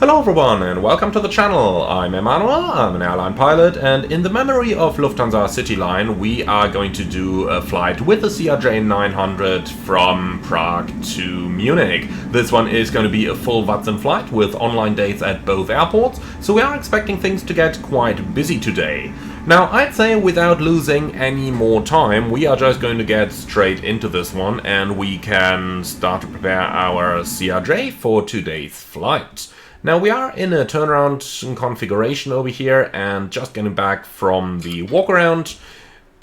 Hello everyone and welcome to the channel. I'm Emmanuel, I'm an airline pilot, and in the memory of Lufthansa CityLine we are going to do a flight with the CRJ900 from Prague to Munich. This one is going to be a full VATSIM flight with online dates at both airports, so we are expecting things to get quite busy today. Now, I'd say without losing any more time, we are just going to get straight into this one and we can start to prepare our CRJ for today's flight. Now, we are in a turnaround configuration over here and just getting back from the walk around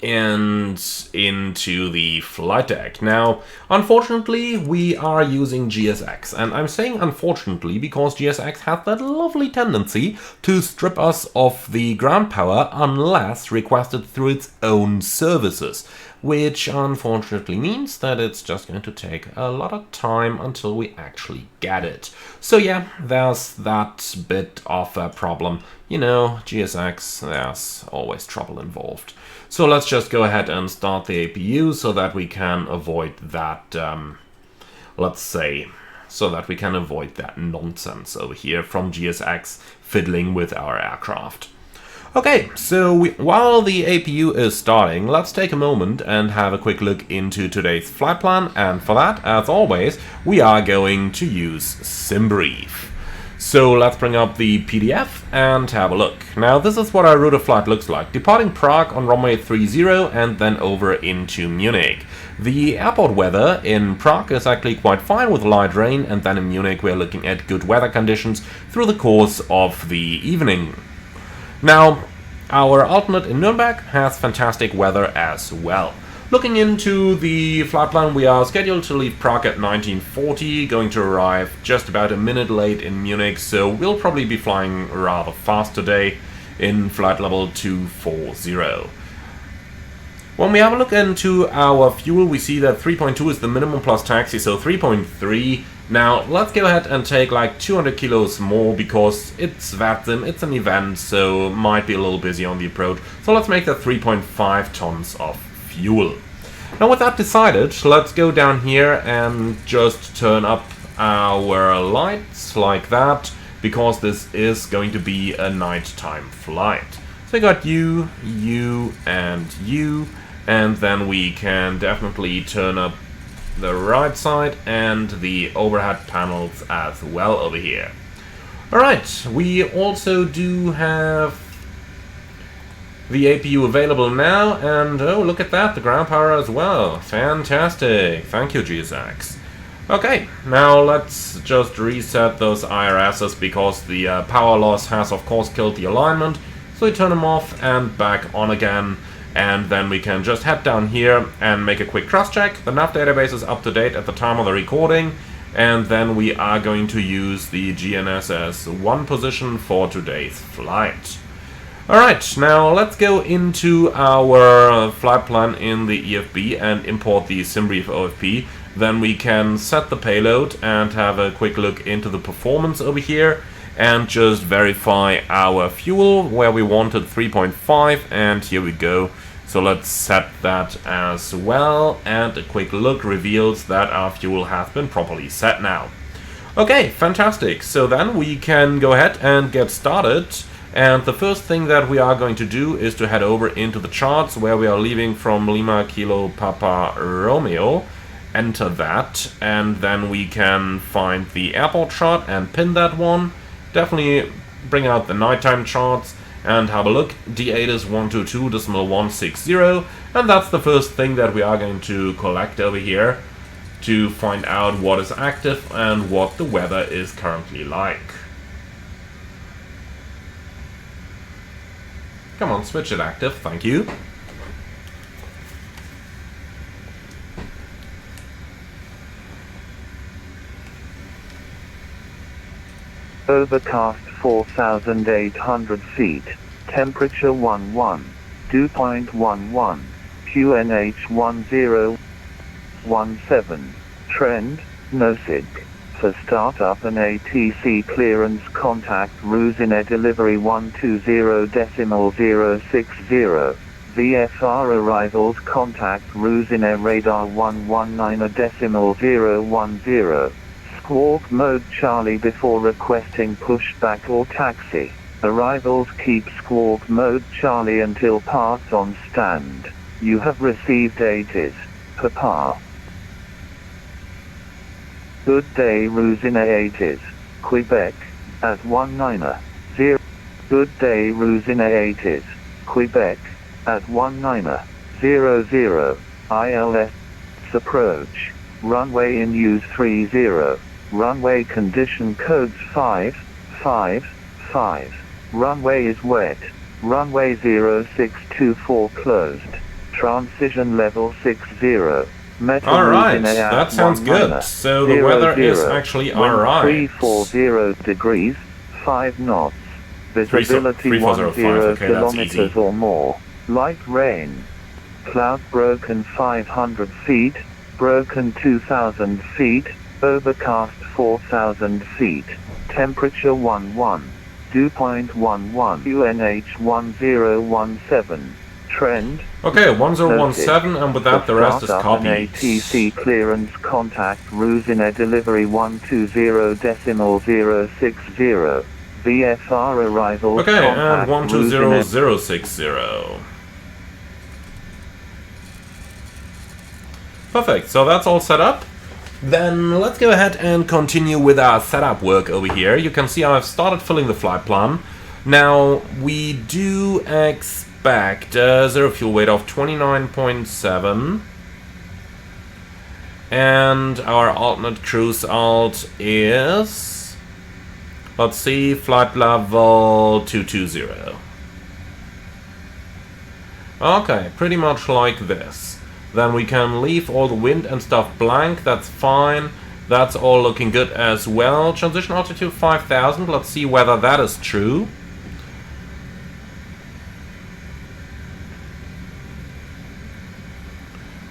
and into the flight deck. Now, unfortunately, we are using GSX, and I'm saying unfortunately because GSX has that lovely tendency to strip us of the ground power unless requested through its own services, which unfortunately means that it's just going to take a lot of time until we actually get it. So yeah, there's that bit of a problem. You know, GSX, there's always trouble involved. So let's just go ahead and start the APU so that we can avoid that, let's say, so that we can avoid that nonsense over here from GSX fiddling with our aircraft. Okay, so while the APU is starting, let's take a moment and have a quick look into today's flight plan, and for that, as always, we are going to use SimBrief. So let's bring up the PDF and have a look. Now this is what our route of flight looks like, departing Prague on runway 30 and then over into Munich. The airport weather in Prague is actually quite fine with light rain, and then in Munich we're looking at good weather conditions through the course of the evening. Now, our alternate in Nuremberg has fantastic weather as well. Looking into the flight plan, we are scheduled to leave Prague at 1940, going to arrive just about a minute late in Munich, so we'll probably be flying rather fast today in flight level 240. When we have a look into our fuel, we see that 3.2 is the minimum plus taxi, so 3.3. Now, let's go ahead and take like 200 kilos more because it's VATSIM, it's an event, so might be a little busy on the approach. So let's make that 3.5 tons of fuel. Now, with that decided, let's go down here and just turn up our lights like that, because this is going to be a nighttime flight. So we got you, and then we can definitely turn up the right side and the overhead panels as well over here. Alright, we also do have the APU available now, and oh, look at that, the ground power as well. Fantastic, thank you GSX. Okay, now let's just reset those IRSs because the power loss has of course killed the alignment. So we turn them off and back on again. And then we can just head down here and make a quick cross check. The nav database is up to date at the time of the recording, and then we are going to use the GNSS 1 position for today's flight. Alright, now let's go into our flight plan in the EFB and import the SimBrief OFP. Then we can set the payload and have a quick look into the performance over here and just verify our fuel where we wanted 3.5, and here we go. So let's set that as well, and a quick look reveals that our fuel has been properly set now. Okay, fantastic. So then we can go ahead and get started, and the first thing that we are going to do is to head over into the charts where we are leaving from Lima Kilo Papa Romeo. Enter that, and then we can find the airport chart and pin that one. Definitely bring out the nighttime charts and have a look. D8 is 122.160, and that's the first thing that we are going to collect over here to find out what is active and what the weather is currently like. Come on, switch it active, thank you. Overcast 4,800 feet, temperature 11, dew point 11, QNH 1017, trend, no SIG. For startup and ATC clearance contact Rusine delivery 120.060, VFR arrivals contact Rusine radar 119.010, Squawk mode Charlie before requesting pushback or taxi. Arrivals keep squawk mode Charlie until parked on stand. You have received 80s. Papa. Good day Rousina 80s. Quebec. At 190. Good day Rousina 80s. Quebec. At 1900. ILS. Approach. Runway in use 30. Runway condition codes 555. Runway is wet. Runway 0624 closed. Transition level 60. Alright, that sounds good. So the weather is actually alright. 340 degrees, 5 knots. Visibility 10 kilometers or more. Light rain. Cloud broken 500 feet. Broken 2,000 feet. Overcast 4,000 feet. Temperature 11. Dew point 11. UNH 1017. Trend. Okay, 1017, and with that the rest is copied. ATC clearance contact Rousina delivery 120.060. VFR arrival. Okay, and 120060. Perfect, so that's all set up. Then let's go ahead and continue with our setup work over here. You can see I've started filling the flight plan. Now, we do expect zero fuel weight of 29.7. And our alternate cruise alt is... let's see, flight level 220. Okay, pretty much like this. Then we can leave all the wind and stuff blank, that's fine. That's all looking good as well. Transition altitude 5000, let's see whether that is true.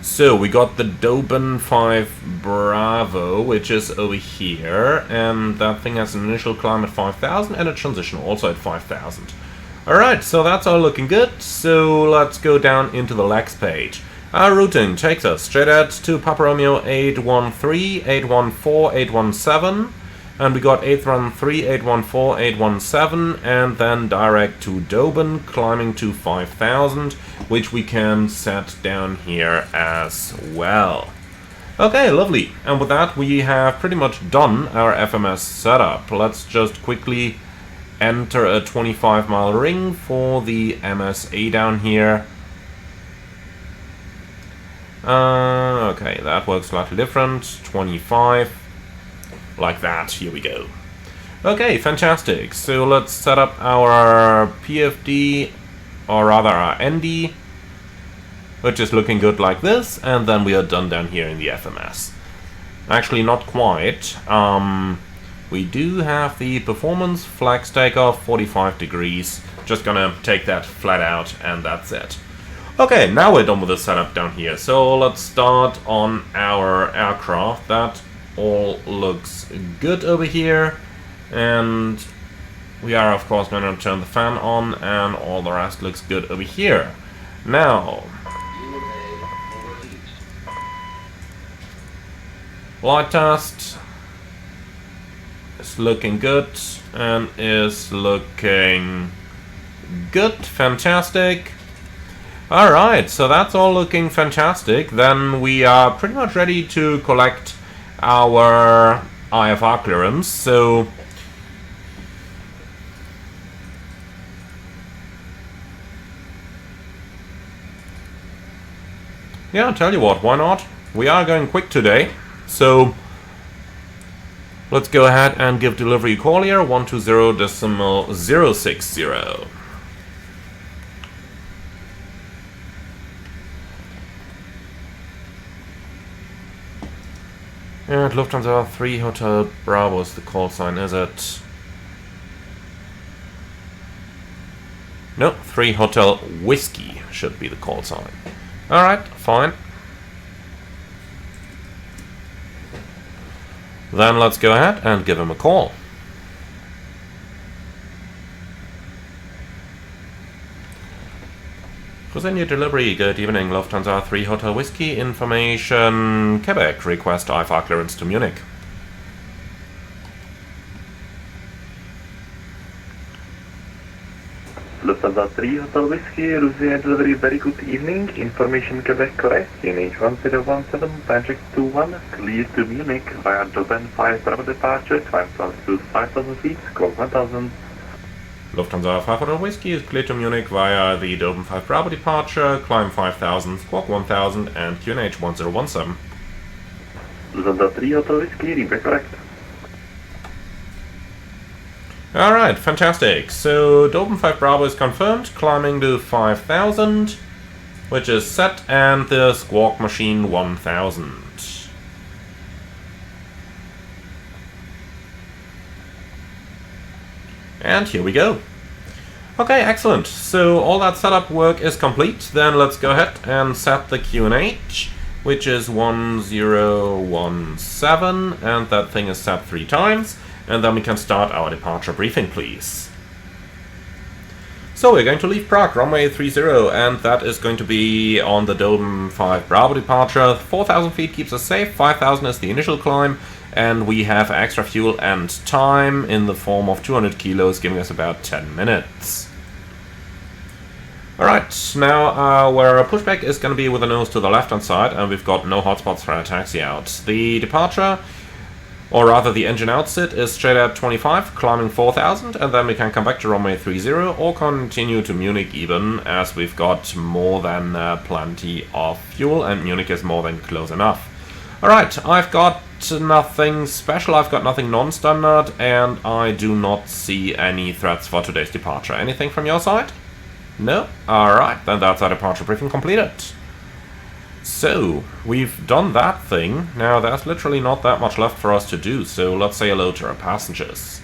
So we got the Doben 5 Bravo, which is over here, and that thing has an initial climb at 5000 and a transition also at 5000. Alright, so that's all looking good, so let's go down into the Lex page. Our routing takes us straight out to Papa Romeo 813, 814, 817, and we got 813, 814, 817, and then direct to Doben, climbing to 5000, which we can set down here as well. Okay, lovely. And with that, we have pretty much done our FMS setup. Let's just quickly enter a 25-mile ring for the MSA down here. Okay, that works slightly different. 25. Like that. Here we go. Okay, fantastic. So let's set up our PFD, or rather our ND, which is looking good like this, and then we are done down here in the FMS. Actually, not quite. We do have the performance flex takeoff, 45 degrees. Just gonna take that flat out, and that's it. Okay, now we're done with the setup down here. So let's start on our aircraft. That all looks good over here. And we are, of course, going to turn the fan on, and all the rest looks good over here. Now, flight test is looking good and is looking good, fantastic. Alright, so that's all looking fantastic. Then we are pretty much ready to collect our IFR clearance. So yeah, I'll tell you what, why not? We are going quick today, so let's go ahead and give delivery call here, 120.060. And Lufthansa 3 Hotel Bravo is the call sign, is it? No, 3 Hotel Whiskey should be the call sign. Alright, fine. Then let's go ahead and give him a call. Present your delivery. Good evening, Lufthansa 3 Hotel Whiskey. Information, Quebec. Request IFR clearance to Munich. Lufthansa 3 Hotel Whiskey, Rusia delivery, very good evening. Information Quebec correct, QNH 1017, Patrick 21, clear to Munich via Dublin 5 Bravo departure, climb altitude 5000 feet, squawk 1000. Lufthansa 5 Hotel Whiskey is clear to Munich via the Dublin 5 Bravo departure, climb 5000, squawk 1000, and QNH 1017. Lufthansa 3 Hotel Whiskey, read correct. Alright, fantastic. So, Dublin 5 Bravo is confirmed, climbing to 5000, which is set, and the squawk machine 1000. And here we go. Okay, excellent. So, all that setup work is complete. Then let's go ahead and set the QNH, which is 1017, and that thing is set 3 times. And then we can start our departure briefing, please. So we're going to leave Prague, runway 30, and that is going to be on the Dublin 5 Bravo departure. 4,000 feet keeps us safe, 5,000 is the initial climb, and we have extra fuel and time in the form of 200 kilos, giving us about 10 minutes. Alright, now our pushback is going to be with the nose to the left-hand side, and we've got no hotspots for our taxi out. The departure, or rather the engine outset, is straight at 25, climbing 4,000, and then we can come back to runway 30 or continue to Munich even, as we've got more than plenty of fuel, and Munich is more than close enough. Alright, I've got nothing special, I've got nothing non-standard, and I do not see any threats for today's departure. Anything from your side? No? Alright, then that's our departure briefing completed. So, we've done that thing. Now, there's literally not that much left for us to do, so let's say hello to our passengers.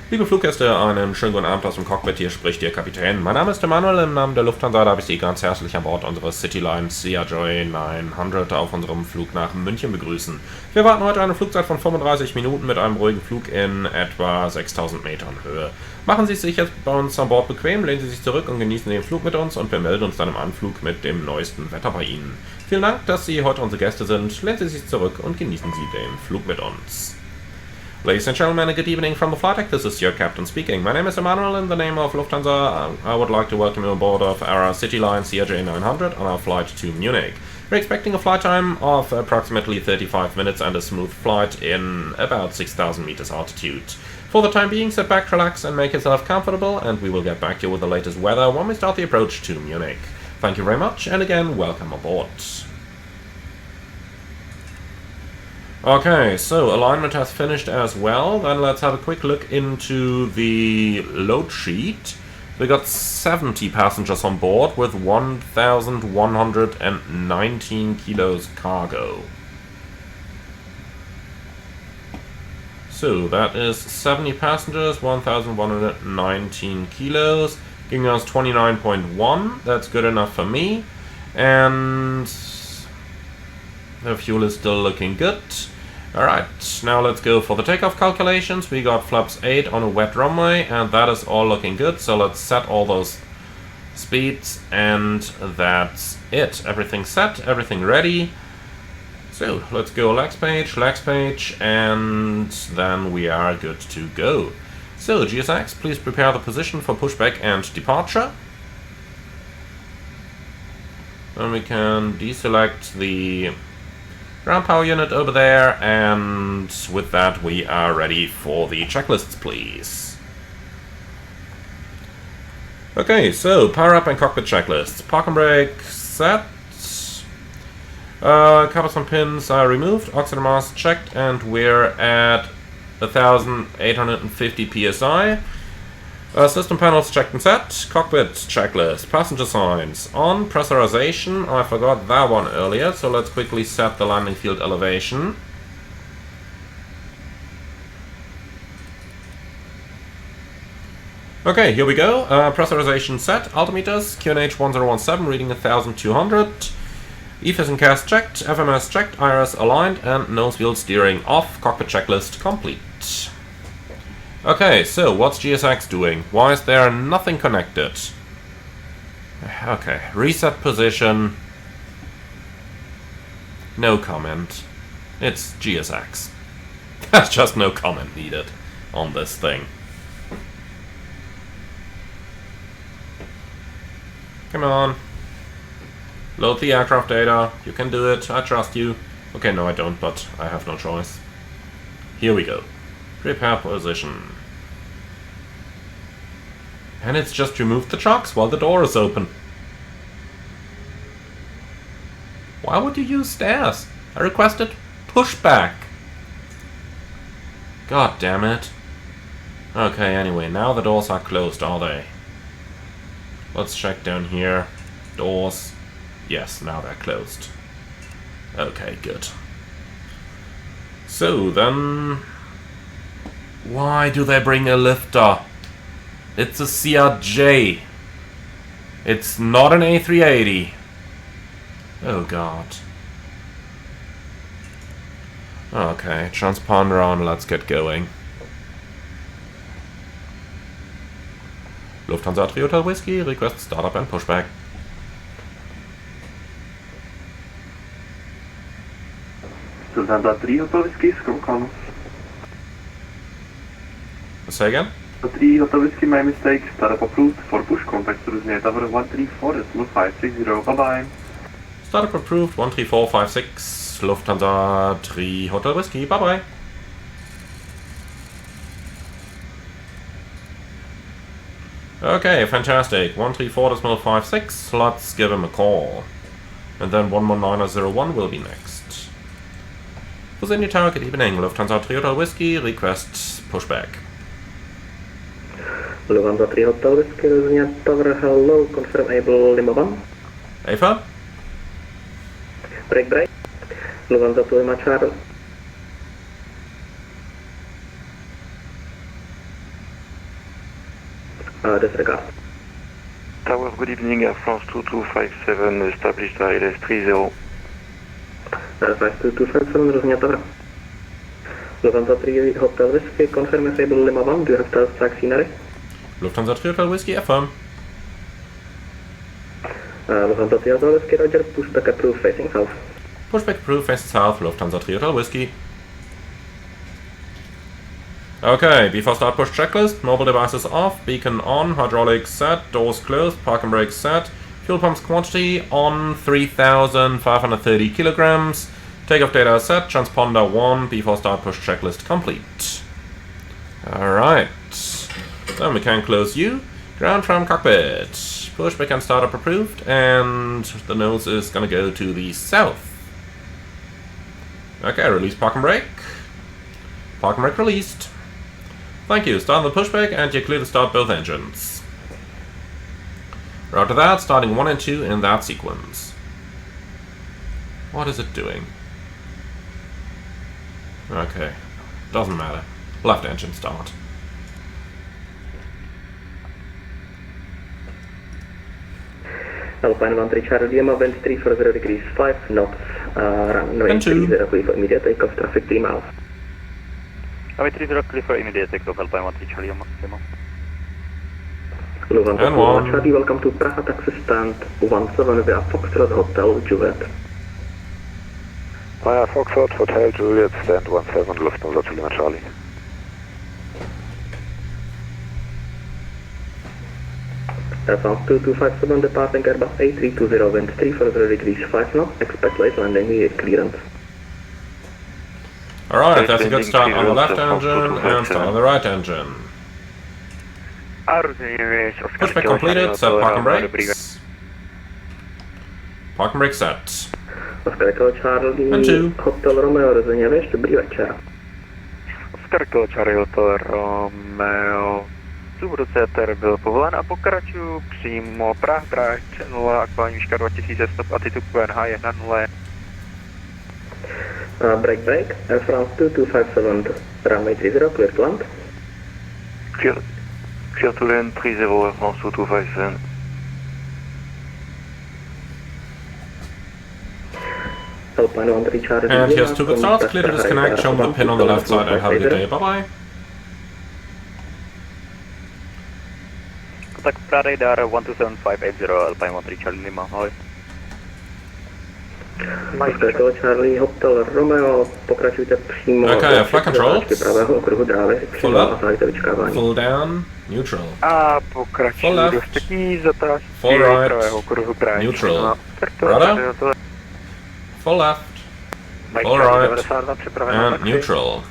Liebe Fluggäste, einen schönen guten Abend aus dem Cockpit, hier spricht Ihr Kapitän. Mein Name ist Emanuel, im Namen der Lufthansa darf ich Sie ganz herzlich an Bord unseres CityLine CRJ900 auf unserem Flug nach München begrüßen. Wir warten heute eine Flugzeit von 35 Minuten mit einem ruhigen Flug in etwa 6000 Metern Höhe. Machen Sie es sich jetzt bei uns an Bord bequem, lehnen Sie sich zurück und genießen den Flug mit uns, und wir melden uns dann im Anflug mit dem neuesten Wetter bei Ihnen. Vielen Dank, dass Sie heute unsere Gäste sind. Lehnen Sie sich zurück und genießen Sie den Flug mit uns. Ladies and gentlemen, a good evening from the flight deck. This is your captain speaking. My name is Emanuel. In the name of Lufthansa, I would like to welcome you aboard of our CityLine CRJ900 on our flight to Munich. We're expecting a flight time of approximately 35 minutes and a smooth flight in about 6,000 meters altitude. For the time being, sit back, relax, and make yourself comfortable, and we will get back to you with the latest weather when we start the approach to Munich. Thank you very much, and again, welcome aboard. Okay, so alignment has finished as well. Then let's have a quick look into the load sheet. We got 70 passengers on board with 1,119 kilos cargo. So that is 70 passengers, 1,119 kilos, giving us 29.1. That's good enough for me. And the fuel is still looking good. Alright, now let's go for the takeoff calculations. We got flaps 8 on a wet runway, and that is all looking good. So let's set all those speeds, and that's it. Everything set, everything ready. So let's go legs page, and then we are good to go. So GSX, please prepare the position for pushback and departure. Then we can deselect the ground power unit over there, and with that we are ready for the checklists, please. Okay, so power up and cockpit checklists. Park and brake set. Covers and pins are removed. Oxygen mask checked, and we're at 1,850 psi. System panels checked and set. Cockpit checklist. Passenger signs. On pressurization, I forgot that one earlier, so let's quickly set the landing field elevation. Okay, here we go. Pressurization set. Altimeters. QNH 1017 reading 1,200. EFIS and CAS checked. FMS checked. IRS aligned, and nose wheel steering off. Cockpit checklist complete. Okay, so what's GSX doing? Why is there nothing connected? Okay, reset position. No comment. It's GSX. There's just no comment needed on this thing. Come on. Load the aircraft data. You can do it. I trust you. Okay, no I don't, but I have no choice. Here we go. Prepare position. And it's just removed the chocks while the door is open. Why would you use stairs? I requested pushback. God damn it. Okay, anyway, now the doors are closed, are they? Let's check down here. Doors. Yes, now they're closed. Okay, good. So then... why do they bring a lifter? It's a CRJ. It's not an A380. Oh god. Okay, transponder on, let's get going. Lufthansa 3 Hotel Whiskey, request startup and pushback. Lufthansa 3 Hotel Whiskey, scroll call. Say again? 3 Hotel Whiskey, my mistake, startup approved for push contact to Rusnia Tower 134.560, bye bye. Startup approved 13456, Lufthansa 3 Hotel Whiskey, bye bye. Okay, fantastic. 134.56, let's give him a call. And then 11901 will be next. Virginia Tower, good evening. Lufthansa 3 Hotel Whiskey, request pushback. Lufthansa 3 Hotel Whiskey, Virginia Tower, hello, confirm able Lima 1. Ava? Break. Lufthansa 2 Lima Charlie. Disregard. Tower, good evening, Air France 2257, established ILS 30. 5257, Virginia Tower. Lufthansa 3 Hotel Whiskey, confirm able Lima 1, do you have stealth track scenery? Lufthansa 3 Hotel Whiskey, affirm. Lufthansa 3 Hotel Whiskey, roger, pushback approved facing south. Pushback approved, facing south, Lufthansa 3 Hotel Whiskey. Okay, before start push checklist, mobile devices off, beacon on, hydraulics set, doors closed, park and brake set, fuel pumps quantity on 3,530 kilograms, takeoff data set, transponder 1, before start push checklist complete. Alright, then we can close you, ground tram cockpit, pushback and startup approved, and the nose is gonna go to the south. Okay, release park and brake released. Thank you, start the pushback and you're clear to start both engines. After that, starting 1 and 2 in that sequence. What is it doing? Okay, doesn't matter. Left engine start. Alpine 13 Charlie Lima, wind 3 for 0 degrees 5 knots, runway 30 clear for immediate takeoff, traffic 3 miles. Runway 30 clear for immediate takeoff, Alpine 13 Charlie Lima. Lufthansa 2 Charlie, welcome to Prague, taxi stand 17 via Foxtrot Hotel Juliet. Via Foxtrot Hotel Juliet, stand 17, Lufthansa 2 Lima Charlie. Air France 2257 departing Airbus A320, wind 3 for 0 degrees 5 knots, expect late landing, immediate clearance. Alright, that's a good start on the left engine and start on the right engine. Pushback completed, set park and brakes. Park and brake set. Oscar Echo Charlie, And 2. Hotel Romeo, Rozeně, víš, dobrý večer. Oscar Echo Charlie, Hotel Romeo. Zubru CTR byl povolen a pokračuju přímo Prague 0, aktuální výška 2000 stop, attitude QNH 1-0. Break, Air France 2257, runway 30, clear to land. Clear to land 30, Air France 2257. Alpine 13 Charlie. And here's 2 good starts, clear to disconnect, show the pin on the left side and have a good day, bye bye. Contact Prague radar 127580, Alpine 13 Charlie Lima, ahoj. Oscar Charlie Hotel Romeo, pokračujte přímo Okay, flight controls. pravého okruhu drávy, Full up. a zahájíte vyčkávání. Full down. Neutral. A pokračuji Full left. do třetí zatáčky Full right. pravého okruhu drávy. Neutral. Rudder. Full left. Full right. And neutral.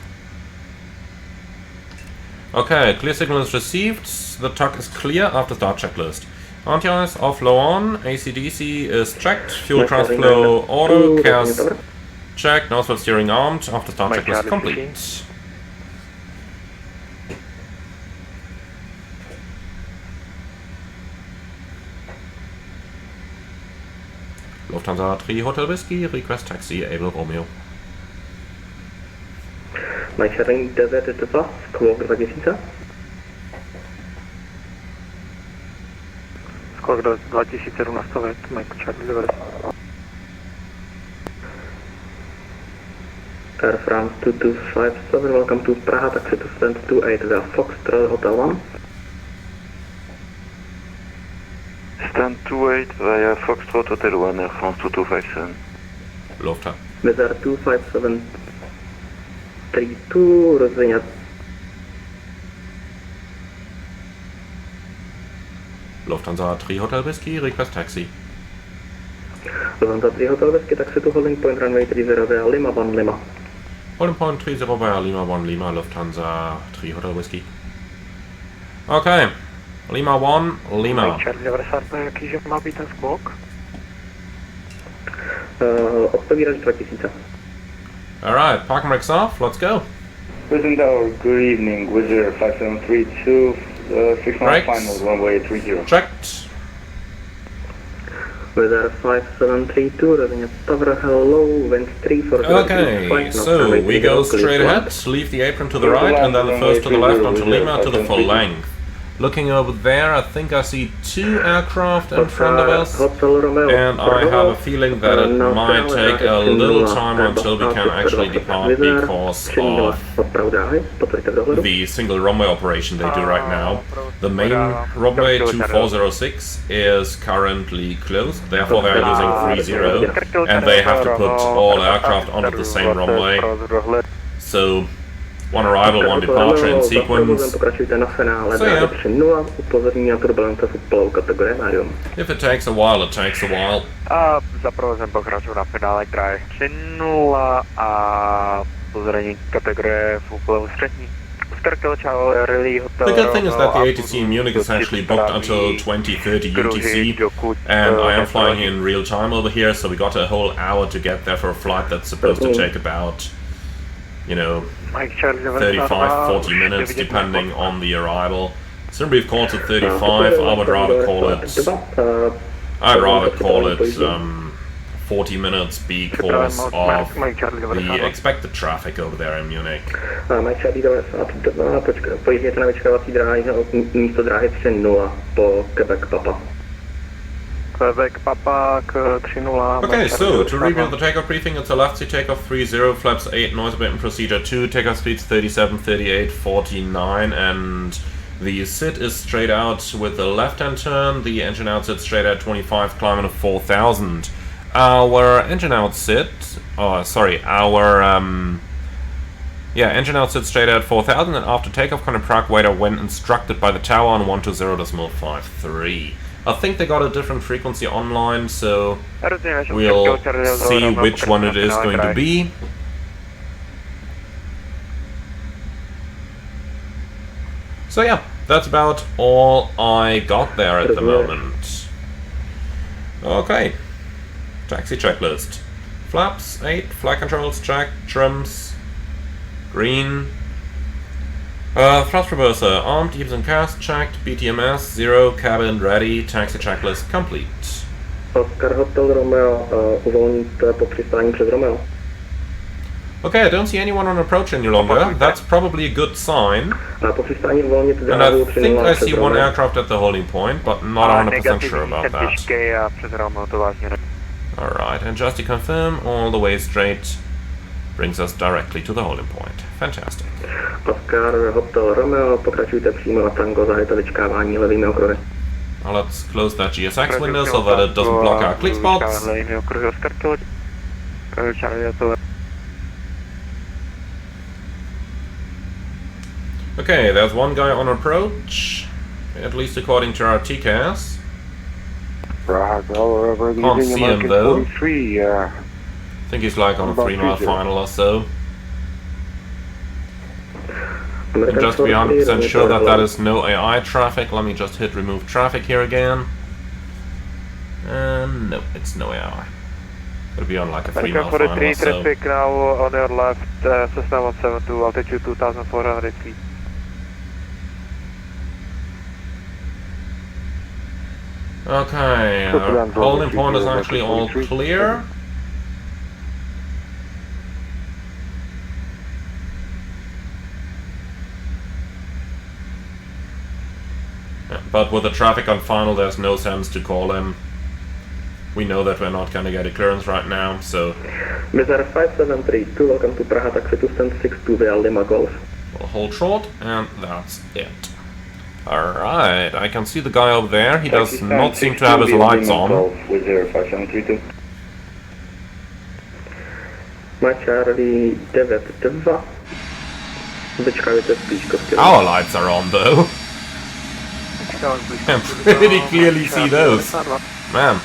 Okay, clear signal is received. The tug is clear after start checklist. Anti-ice off low on. ACDC is checked. Fuel transfer flow auto. CAS checked. Nose steering armed. After start checklist complete. Lufthansa 3 Hotel Whiskey, request taxi, Able Romeo. Mike Charlie 9-2, Squawk 2000. Squawk 2000 nastavit, Mike Charlie 90. Air France 2257, welcome to Prague, taxi to stand 28 via Foxtrot Hotel 1. Stand 28 via Foxtrot Hotel 1, Air France 2257. Lufthansa. Weather 25732, rozvinět. Lufthansa 3 Hotel Whiskey, request taxi. Lufthansa 3 Hotel Whiskey, taxi to holding point runway 30 via Lima 1 Lima. Holding point 30 via Lima 1 Lima, Lufthansa 3 Hotel Whiskey. Okay, Lima 1 Lima. Mike Charlie 90, jaký že má být ten Squawk? Odpovídač 2000. Alright, park and brakes off, let's go. President Tower, good evening. Wizard 5732, 6 miles Brakes. final, runway 30. Checked. Weather 5732, rozvinět Tower, hello, wind 3 for Okay, so we go straight ahead, leave the apron to the right, and then the first to the left onto Lima to the full length. Looking over there, I think I see 2 aircraft in front of us, and I have a feeling that it might take a little time until we can actually depart because of the single runway operation they do right now. The main runway 2406 is currently closed, therefore they are using 30, and they have to put all aircraft onto the same runway. So, one arrival, one departure in sequence. So yeah, if it takes a while, it takes a while. A za provozem pokračuju na finále Drive 3.0 a pozorení kategorie v úplnou střední. The good thing is that the ATC in Munich is actually booked until 2030 UTC, and I am flying in real time over here, so we got a whole hour to get there for a flight that's supposed to take about, you know, 35-40 minutes depending on the arrival. So we've called it 35, I would rather call it 40 minutes because of the expected traffic over there in Munich. Mike Charlie 92, pojďte na vyčkávací dráhy místo dráhy 3.0 po Quebec Papa. Quebec Papa k 3.0. Okay, so to review the takeoff briefing, it's a left seat takeoff 30, flaps 8, noise abatement procedure 2, takeoff speeds 37, 38, 49, and the sit is straight out with the left-hand turn, the engine out sit straight at 25, climbing to 4000. Our engine out sit, engine out sit straight at 4000, and after takeoff, Prague waiter when instructed by the tower on 120.53. I think they got a different frequency online, so we'll see which one it is going to be. So yeah, that's about all I got there at the moment. Okay, taxi checklist. Flaps 8, flight controls checked, trims green. Thrust reverser, armed, heaves and cast, checked, BTMS, 0, cabin ready, taxi checklist complete. Oscar Hotel Romeo, uvolníte po přistání před Romeo. Okay, I don't see anyone on approach any longer, that's probably a good sign. Po přistání uvolníte And I think I see one aircraft at the holding point, but not 100% sure about that. Alright, and just to confirm, all the way straight brings us directly to the holding point. Fantastic. Oscar Hotel Romeo, pokračujte přímo na tango, zahajte vyčkávání levými okruhy. Now let's close that GSX window so that it doesn't block our click spots. Charlie Hotel. Okay, there's one guy on approach, at least according to our TCAS. Prague, over Can't see him though. 43, I think he's like on a 3-mile final or so. And just to be 100% sure that that is no AI traffic, let me just hit remove traffic here again. And no, it's no AI. It'll be on like a 3-mile final or so. Traffic now on your left, Cessna 172, altitude 2,400 feet. Okay, our holding point is actually all clear. But with the traffic on final, there's no sense to call him. We know that we're not gonna get a clearance right now, so... Bizarre 5732, welcome to Prague, taxi to stand 62 via Lima Golf. We'll hold short, and that's it. Alright, I can see the guy over there. He does not seem to have his lights on. With 5732. My Charlie 92. Vyčkajte v blízkosti. Our lights are on though. Can pretty clearly see those. Man.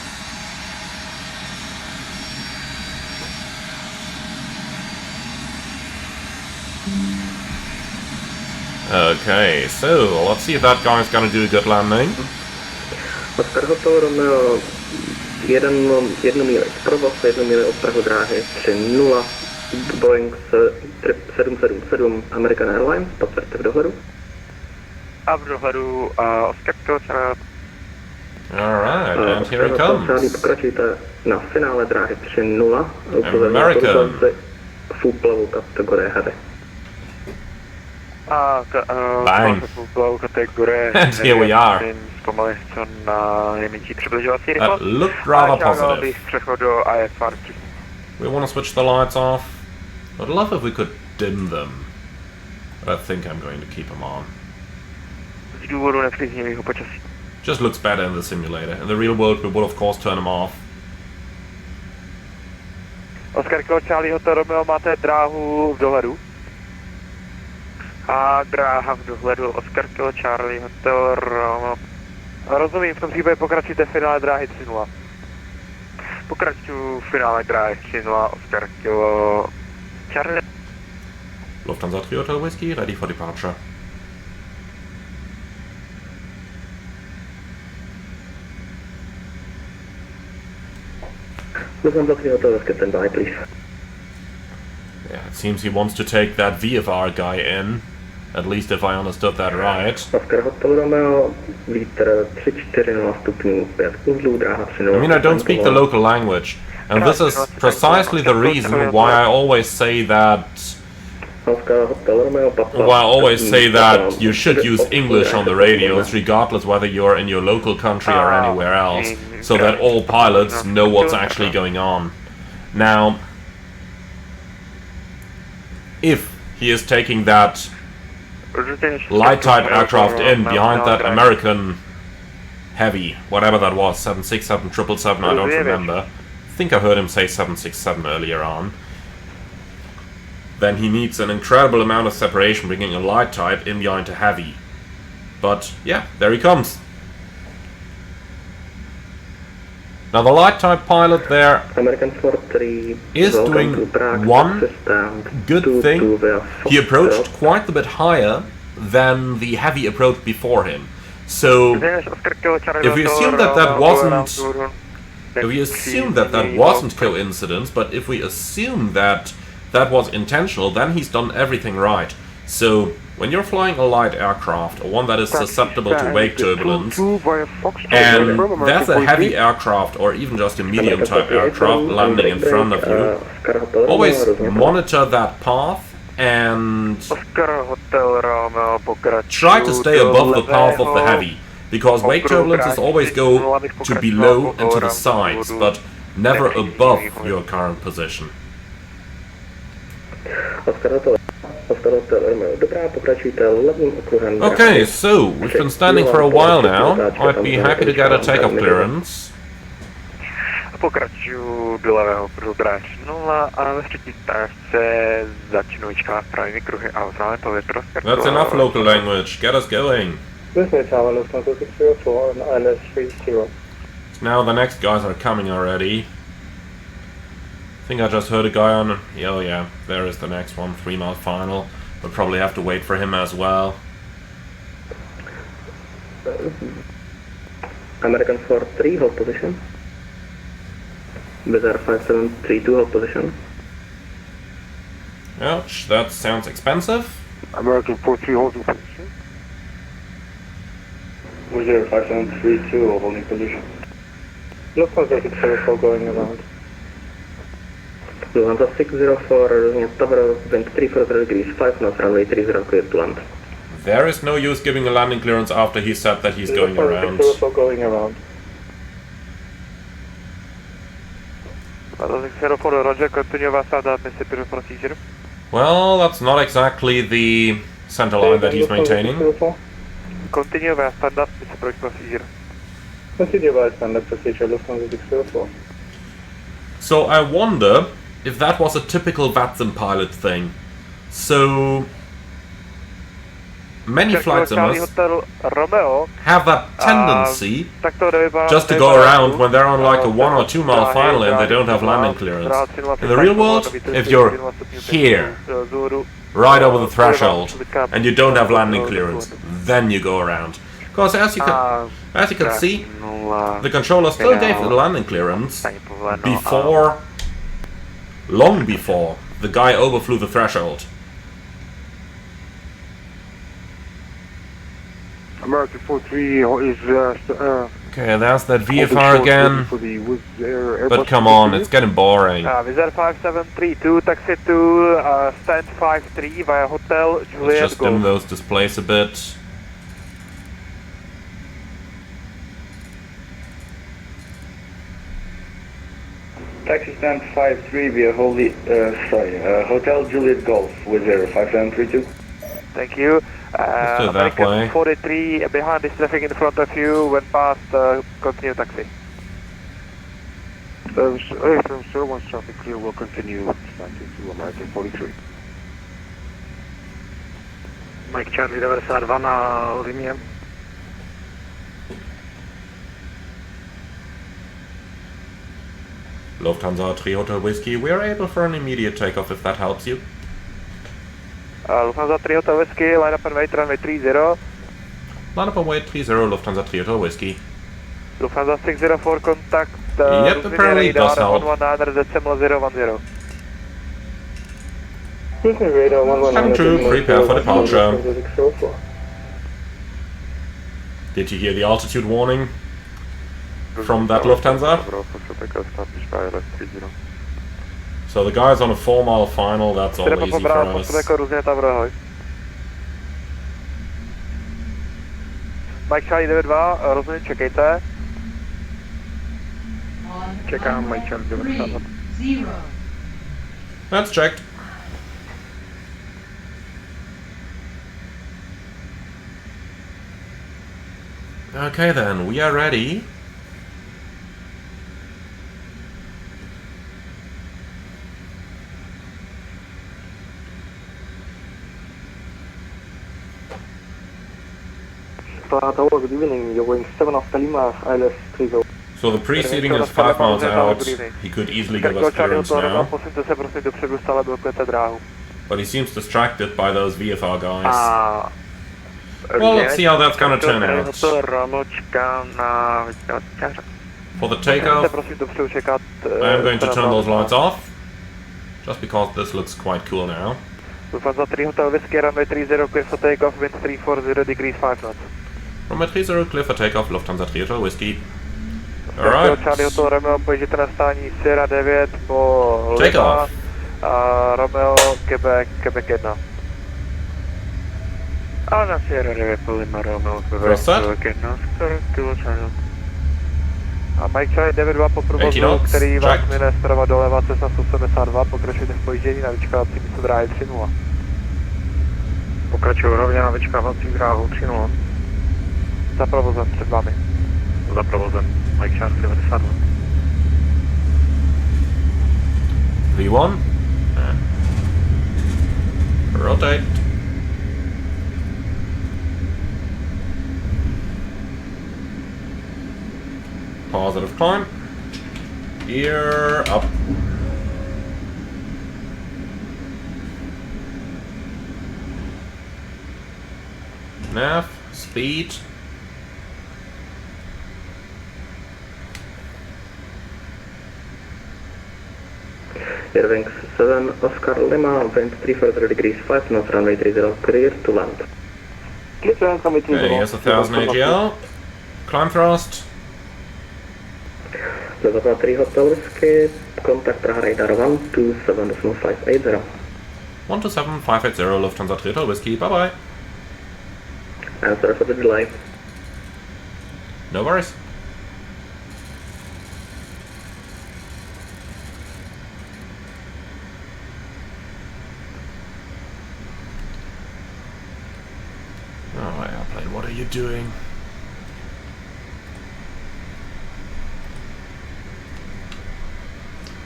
Okay, so let's see if that guy's gonna do a good landing. Oscar Hotel Romeo 1 míli provoz, 1 míli od Prahu dráhy 3-0, Boeing 777 American Airline, potvrďte v dohledu. A v dohledu Oscar Kočana. Alright, and here he comes. Pokračujte na finále dráhy 3-0, American. v úplavu kategorie Heavy. Bang. And here we are. That looked rather positive. We want to switch the lights off. I'd love if we could dim them. But I think I'm going to keep them on. Just looks better in the simulator. In the real world we would of course turn them off. Oscar Charlie Hotel Romeo, máte dráhu v dohledu? A dráha v dohledu Oscar Charlie Hotel Romeo. Rozumím, v tom případě pokračujte v finále dráhy 3-0. Pokračuju v finále dráhy 3-0 Oscar Charlie. Lufthansa 3 Hotel Whiskey, ready for departure. Lufthansa 3 Hotel Whiskey, stand by, please. Yeah, it seems he wants to take that VFR guy in. At least if I understood that right. Oscar Hotel Romeo, vítr 340 stupňů, 5 uzlů, dráha 3-0. I mean, I don't speak the local language, and this is precisely the reason why I always say that you should use English on the radios, regardless whether you're in your local country or anywhere else, so that all pilots know what's actually going on. Now, if he is taking that light type aircraft in behind that American heavy, whatever that was, 767, 777, I don't remember. I think I heard him say 767 earlier on. Then he needs an incredible amount of separation bringing a light type in behind a heavy. But yeah, there he comes. Now the light type pilot there is doing one good thing. He approached quite a bit higher than the heavy approach before him. So if we assume that that wasn't coincidence, but if we assume that that was intentional, then he's done everything right. So when you're flying a light aircraft, or one that is susceptible to wake turbulence, and there's a heavy aircraft or even just a medium type aircraft landing in front of you, always monitor that path and try to stay above the path of the heavy, because wake turbulences always go to below and to the sides, but never above your current position. Okay, so we've been standing for a while now. I'd be happy to get a takeoff clearance. Pokračuju do levého pruhu dráž 0 a ve třetí stážce začnu vyčkávat pravými kruhy a oznámím povětro. That's enough local language. Get us going. Business Tower, Lufthansa 604 and ILS 30. Now the next guys are coming already. I think I just heard a guy on... Oh yeah, there is the next one, 3 mile final. We'll probably have to wait for him as well. American 43, hold position. Bizarre 5732, hold position. Ouch, that sounds expensive. American 43 holding position. Wizard 5732, holding position. Lufthansa 604 going around. Lufthansa 604, Tower, wind 340 degrees, 5 knots, runway 30, clear to land. There is no use giving a landing clearance after he said that he's going around. Lufthansa 604 going around. Roger, continue VATSIM admissible procedure. Well, that's not exactly the center line that he's maintaining. Continue VATSIM admissible procedure. Continue by standard procedure, Lufthansa 604. So I wonder if that was a typical VATSIM pilot thing. So many flight simmers have that tendency just to go around when they're on like a 1 or 2 mile final and they don't have landing clearance. In the real world, if you're here, right over the threshold, and you don't have landing clearance, then you go around. Because as you can see, the controller still gave the landing clearance before, long before, the guy overflew the threshold. American 43 is Okay, there's that VFR again. But come on, it's getting boring. Wizard 5732, taxi to stand 53 via Hotel Let's Juliet just dim Golf. those displays a bit. Taxi stand 53 via Hotel Juliet Golf, Wizard 5732. Thank you. Let's do it that American way. 43 behind this traffic in front of you, when past, continue taxi. From sir, once traffic clear, will continue standing to American 43. Mike Charlie 92 na linie. Lufthansa 3 Hotel Whiskey, we are able for an immediate takeoff if that helps you. Lufthansa 3 Hotel Whiskey, line up and wait, runway 30. Line up and wait 30, Lufthansa 3 Hotel Whiskey. Lufthansa 604 contact. Yep, apparently it does help. 119 decimal 010. Cruising radar 119. Cabin crew, prepare for departure. Did you hear the altitude warning from that Lufthansa? So the guy's on a 4 mile final, that's all easy for us. Mike Charlie 92, rozhodně čekejte. Čekám Mike Charlie 92. That's checked. Okay then, we are ready. Tower, good evening. You're going 7 off Kalima, ILS 30. So the preceding is 5 miles out. He could easily give us clearance now. But he seems distracted by those VFR guys. Well, let's see how that's gonna turn out. For the takeoff, I am going to turn those lights off. Just because this looks quite cool now. Lufthansa 3 Hotel Whiskey, runway 30, clear for takeoff, wind 340 degrees, 5 knots. Runway 30, clear for takeoff, Lufthansa 3 Hotel Whiskey. Alright. Charlie Hotel Romeo, pojeďte na stání Sierra 9 po Takeoff. Romeo, Quebec 1. A na Sierra 9 po Lima, Romeo, Quebec 1, Kilo Charlie. A Mike Charlie 92 po průvozu, který vás mine zprava doleva, cesta 172, pokračujte v pojíždění na vyčkávací místo dráhy 3.0. Pokračuju rovně na vyčkávací dráhu 3.0. Za provozem před vámi. Za provozem, Mike Charlie 92. V1. Rotate. Positive climb. Gear up. Nav, speed. Airwings 7, Oscar Lima, wind 3 further degrees 5 knots, runway 30, clear to land. Okay, here's 1000 AGL. Climb thrust. Level 3 Hotel Whiskey, contact Prague radar 127.580. 127.580 Lufthansa Throttle Whiskey, bye bye. And sorry for the delay. No worries. Oh, airplane, what are you doing?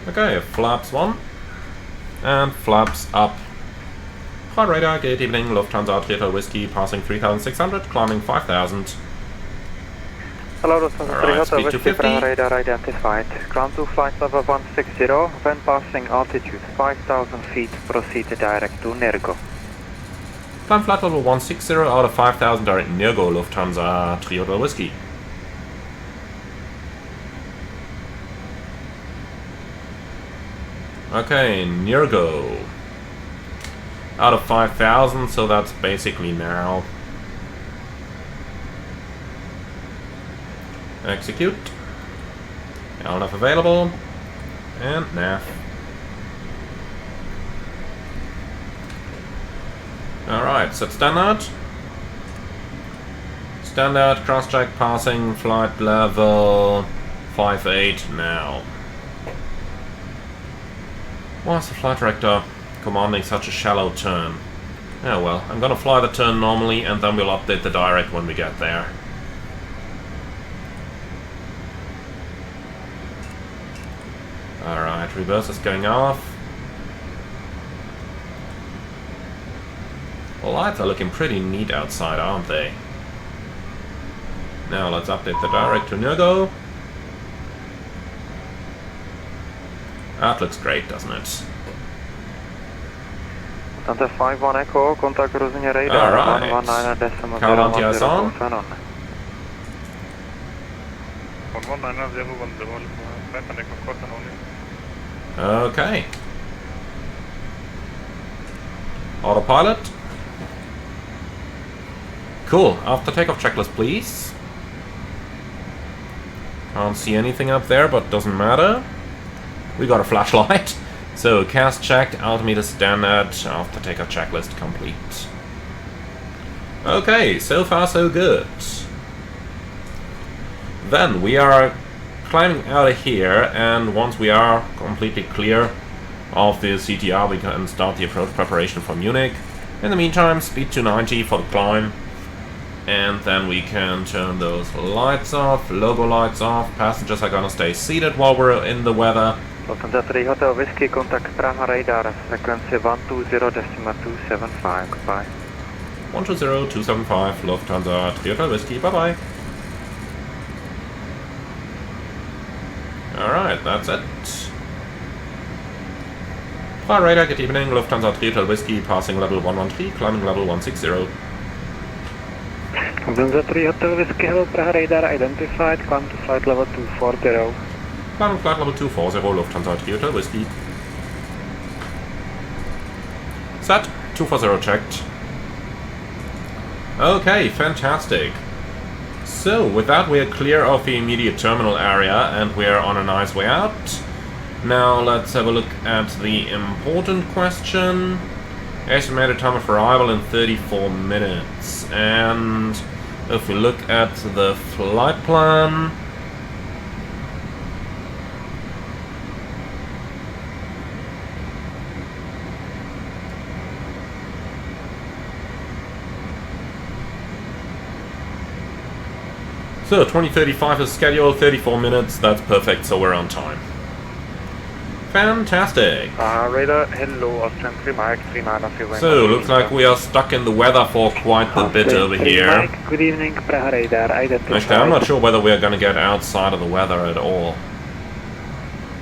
Okay, flaps 1. And flaps up. Hi radar, good evening, Lufthansa Throttle Whiskey, passing 3600, climbing 5000. Hello, Lufthansa Alright, Throttle speed Whiskey, Prague 250. radar identified. Ground to flight level 160, when passing altitude 5000 feet, proceed direct to Nirgo. Climb flight level 160 out of 5000 direct Nirgo, Lufthansa Throttle Whiskey. Okay, Nirgo. Out of 5000, so that's basically now. Execute. LNAV available. And nav. Alright, set standard. Standard cross-check passing flight level 58 now. Why is the flight director commanding such a shallow turn? Oh well, I'm gonna fly the turn normally and then we'll update the direct when we get there. Alright, reverse is going off. The lights are looking pretty neat outside, aren't they? Now let's update the direct to Nirgo. That looks great, doesn't it? Lufthansa 51 Echo, contact cruising radar, Alright. 119.010 Count anti-ice on. on. 119.010 Okay. Autopilot. Cool. After takeoff checklist, please. Can't see anything up there, but doesn't matter. We got a flashlight. So, cast checked, altimeter standard, after takeoff checklist complete. Okay, so far so good. Then we are climbing out of here, and once we are completely clear of the CTR, we can start the approach preparation for Munich. In the meantime, speed 290 for the climb. And then we can turn those lights off, logo lights off. Passengers are gonna stay seated while we're in the weather. Lufthansa 3 Hotel Whiskey, contact Prague radar, frequency 120.275, goodbye. 120.275, Lufthansa Throttle Whiskey, bye bye. Alright, that's it. Prague radar, good evening, Lufthansa Throttle Whiskey, passing level 113, climbing level 160. Lufthansa 3 Hotel Whiskey, hello, Prague radar identified, climb to flight level 240. Climbing flight level 240, Lufthansa Throttle Whiskey. Set, 240 checked. Okay, fantastic. So, with that we are clear of the immediate terminal area and we are on a nice way out. Now let's have a look at the important question. Estimated time of arrival in 34 minutes. And if we look at the flight plan, so 2035 is scheduled, 34 minutes, that's perfect, so we're on time. Fantastic. Radar, hello, Austrian 3 Mike, 3 Mana, So, looks like we are stuck in the weather for quite a bit over here. Mike, good evening, Praha radar, identified. Actually, I'm not sure whether we are going to get outside of the weather at all.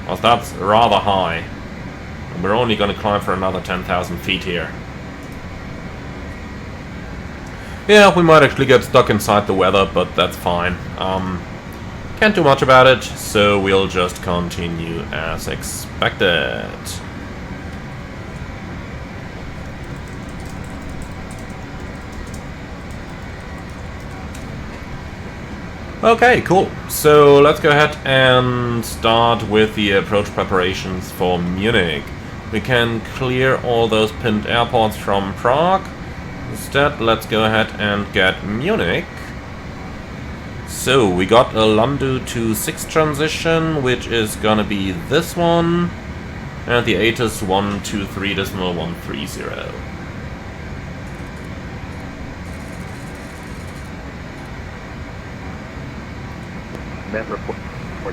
Because that's rather high. And we're only going to climb for another 10,000 feet here. Yeah, we might actually get stuck inside the weather, but that's fine. Can't do much about it, so we'll just continue as expected. Okay, cool. So let's go ahead and start with the approach preparations for Munich. We can clear all those pinned airports from Prague. Instead, let's go ahead and get Munich. So we got a Landu to 6 transition, which is gonna be this one, and the Atus 123.130. Met report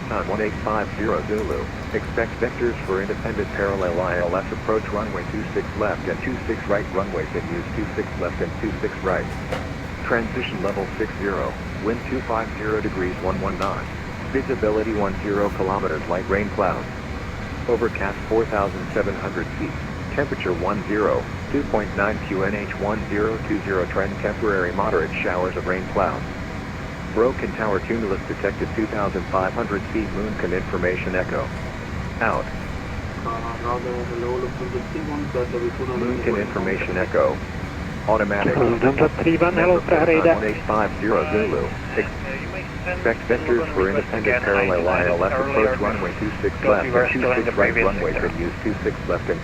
time 1850 Zulu. Expect vectors for independent parallel ILS approach runway 26 left and 26 right runways and use 26 left and 26 right. Transition level 60. Wind 250 degrees 11 knots. Visibility 10 kilometers light rain clouds. Overcast 4,700 feet. Temperature 10. 2.9 QNH 1020 trend temporary moderate showers of rain clouds. Broken tower cumulus detected 2,500 feet Moonkin information echo. Out. Moonkin information echo. Automatic. Lufthansa 3-1, hello, Praha radar. 1850 Zulu. Expect vectors for independent parallel ILS approach runway 26 left and 26 right runways and use 26 left and...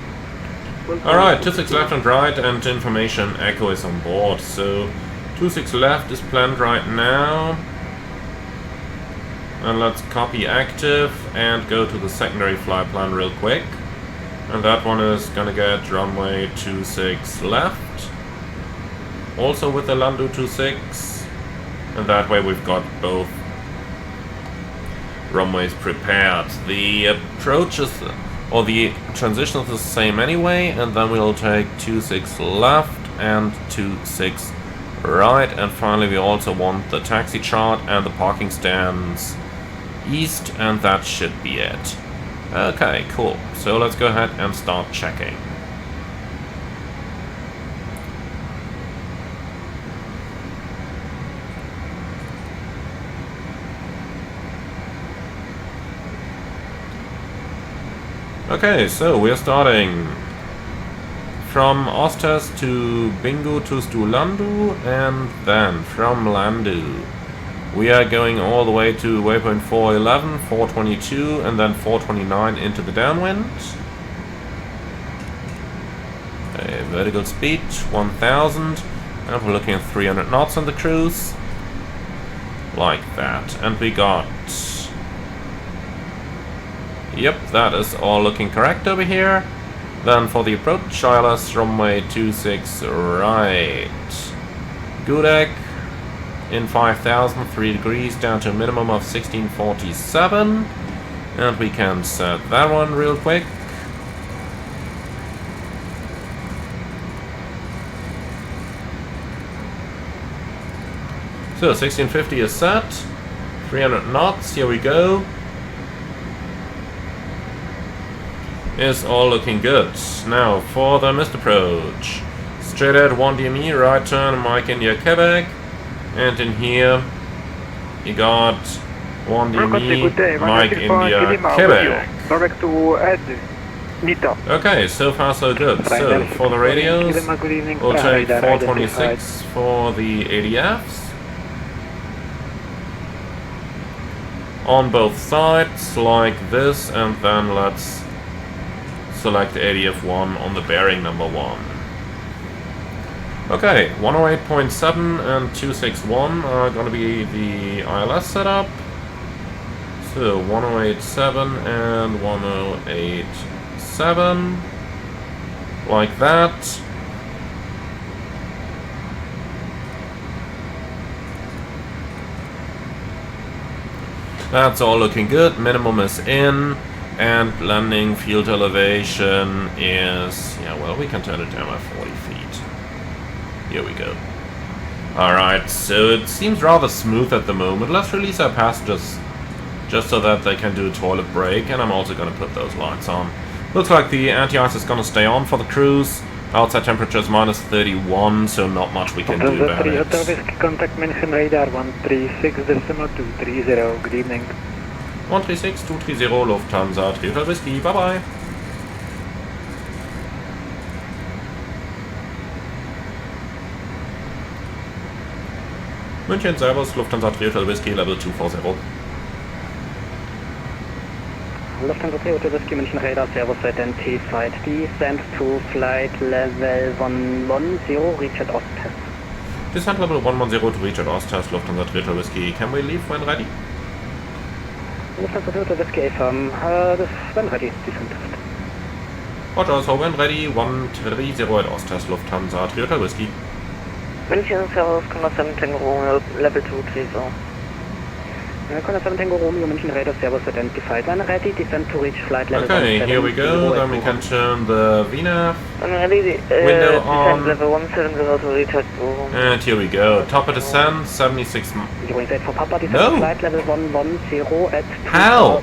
Alright, 26 left and right, and information echo is on board, so 26 left is planned right now. And let's copy active and go to the secondary flight plan real quick. And that one is gonna get runway 26 left. Also with the Landu 26. And that way we've got both runways prepared. The approach is, or the transition is the same anyway, and then we'll take 26 left and 26 right, and finally we also want the taxi chart and the parking stands east, and that should be it. Okay, cool. So let's go ahead and start checking. Okay, so we're starting from Ostas to Bingo to Landu, and then from Landu we are going all the way to waypoint 411, 422, and then 429 into the downwind. Okay, vertical speed 1000, and we're looking at 300 knots on the cruise. Like that. And we got... Yep, that is all looking correct over here. Then for the approach, ILS runway 26 right. Gudek in 5,000, 3 degrees, down to a minimum of 1647. And we can set that one real quick. So 1650 is set. 300 knots, here we go. Is all looking good. Now for the missed approach. Straight ahead 1 DME, right turn, Mike India Quebec. And in here you got 1 DME, Mike India Quebec. Direct to Ed. Nita. Okay, so far so good. So for the radios, we'll take 426 for the ADFs. On both sides, like this, and then let's select ADF1 on the bearing number 1. Okay, 108.7 and 261 are going to be the ILS setup. So 1087 and 1087, like that. That's all looking good. Minimum is in. And landing field elevation is... yeah, well, we can turn it down by 40 feet. Here we go. Alright, so it seems rather smooth at the moment. Let's release our passengers just so that they can do a toilet break, and I'm also going to put those lights on. Looks like the anti-ice is going to stay on for the cruise. Outside temperature is minus 31, so not much we can do about it. Contact München radar 136.230. Good evening. 136-230 Lufthansa, Throttle Whiskey, bye bye. München, Servus, Lufthansa, Throttle Whiskey, level 240. Lufthansa Throttle Whiskey, München radar, Servus, identified. Descent to flight level 110, reach at Osttest. Descent level 110 to reach at Osttest, Lufthansa, Throttle Whiskey. Can we leave when ready? Lufthansa Throttle Whiskey, when ready, descent. Roger, so when ready, 130 at Osttest, Lufthansa, Throttle Whiskey. München, Servus, Conor 7 Tango Romeo, level 230. Conor 7 Tango Romeo, München radar, Servus, identified. When ready, descent to reach flight level 170. Okay, here we go, then we can turn the VNAV When ready, window on. descent level 170 to reach at And here we go, top of descent, 76... Wings 8 for Papa, descent No. to flight level 110 at... Hell!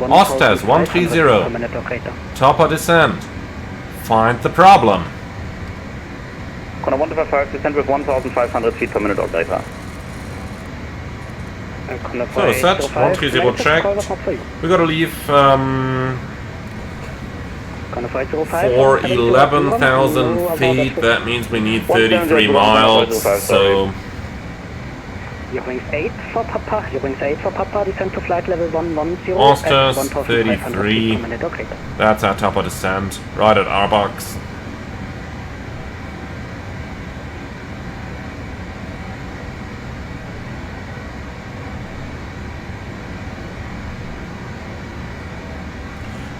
Osttest, 130. Top of descent. Find the problem. Conor 155, descent with 1,500 feet per minute or greater. So set, 130 checked. We gotta leave for 11,000 feet, that means we need 33 miles, so... Wings 8 for Papa, Wings 8 for Papa, descent to flight level 110 Osttest, 33. That's our top of descent, right at our box.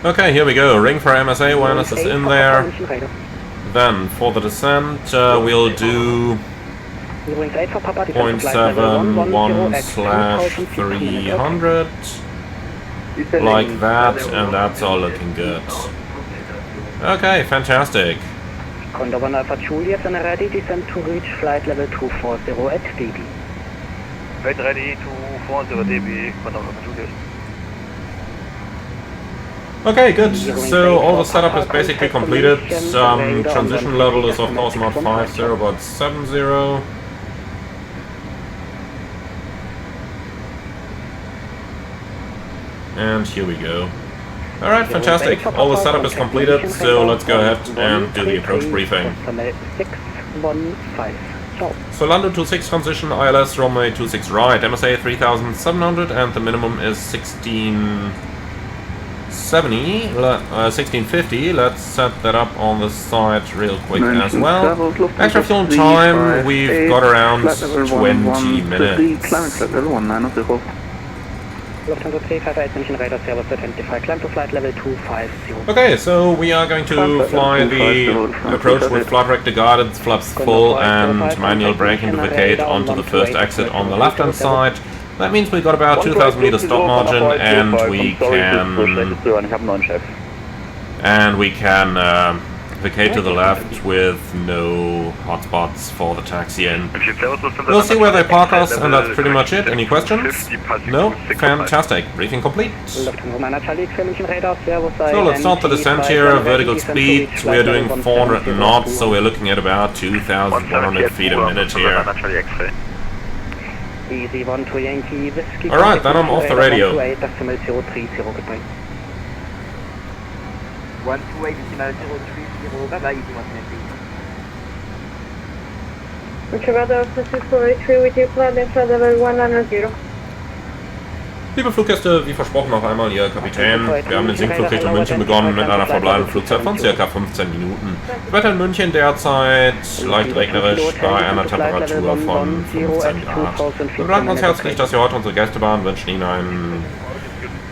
Okay, here we go. Ring for MSA awareness is in there. Then for the descent, we'll do 0.71/300, like that, and that's all looking good. Okay, fantastic. Condor 1 Alpha Juliet, and ready, descent to reach flight level 240 at dB. Flight ready, 240 dB, Condor 1 Alpha Juliet. Okay, good. So all the setup is basically completed. Transition level is of course not 50 but 70. And here we go. Alright, fantastic. All the setup is completed, so let's go ahead and do the approach briefing. So Lando 26 transition, ILS runway 26 right, MSA 3700, and the minimum is 1650. Let's set that up on the side real quick as well. Extra fuel time, we've got around 20 minutes. Okay, so we are going to fly the approach with flight director guidance, flaps full, and manual braking to vacate onto the first exit on the left hand side. That means we've got about 2,000 meters stop margin, and we can vacate to the left with no hotspots for the taxi in. We'll see where they park us, and that's pretty much it. Any questions? No? Fantastic. Briefing complete. So let's start the descent here. Vertical speed, we are doing 400 knots, so we're looking at about 2,100 feet a minute here. Alright, then I'm off the radio. 128.030, Roger, Officer 483 with your flight level 190. Liebe Fluggäste, wie versprochen noch einmal Ihr Kapitän. Wir haben den Sinkflug Richtung München begonnen mit einer verbleibenden Flugzeit von ca. 15 Minuten. Das Wetter in München derzeit leicht regnerisch bei einer Temperatur von 15 Grad. Wir bedanken uns herzlich, dass Sie heute unsere Gäste waren, wünschen Ihnen einen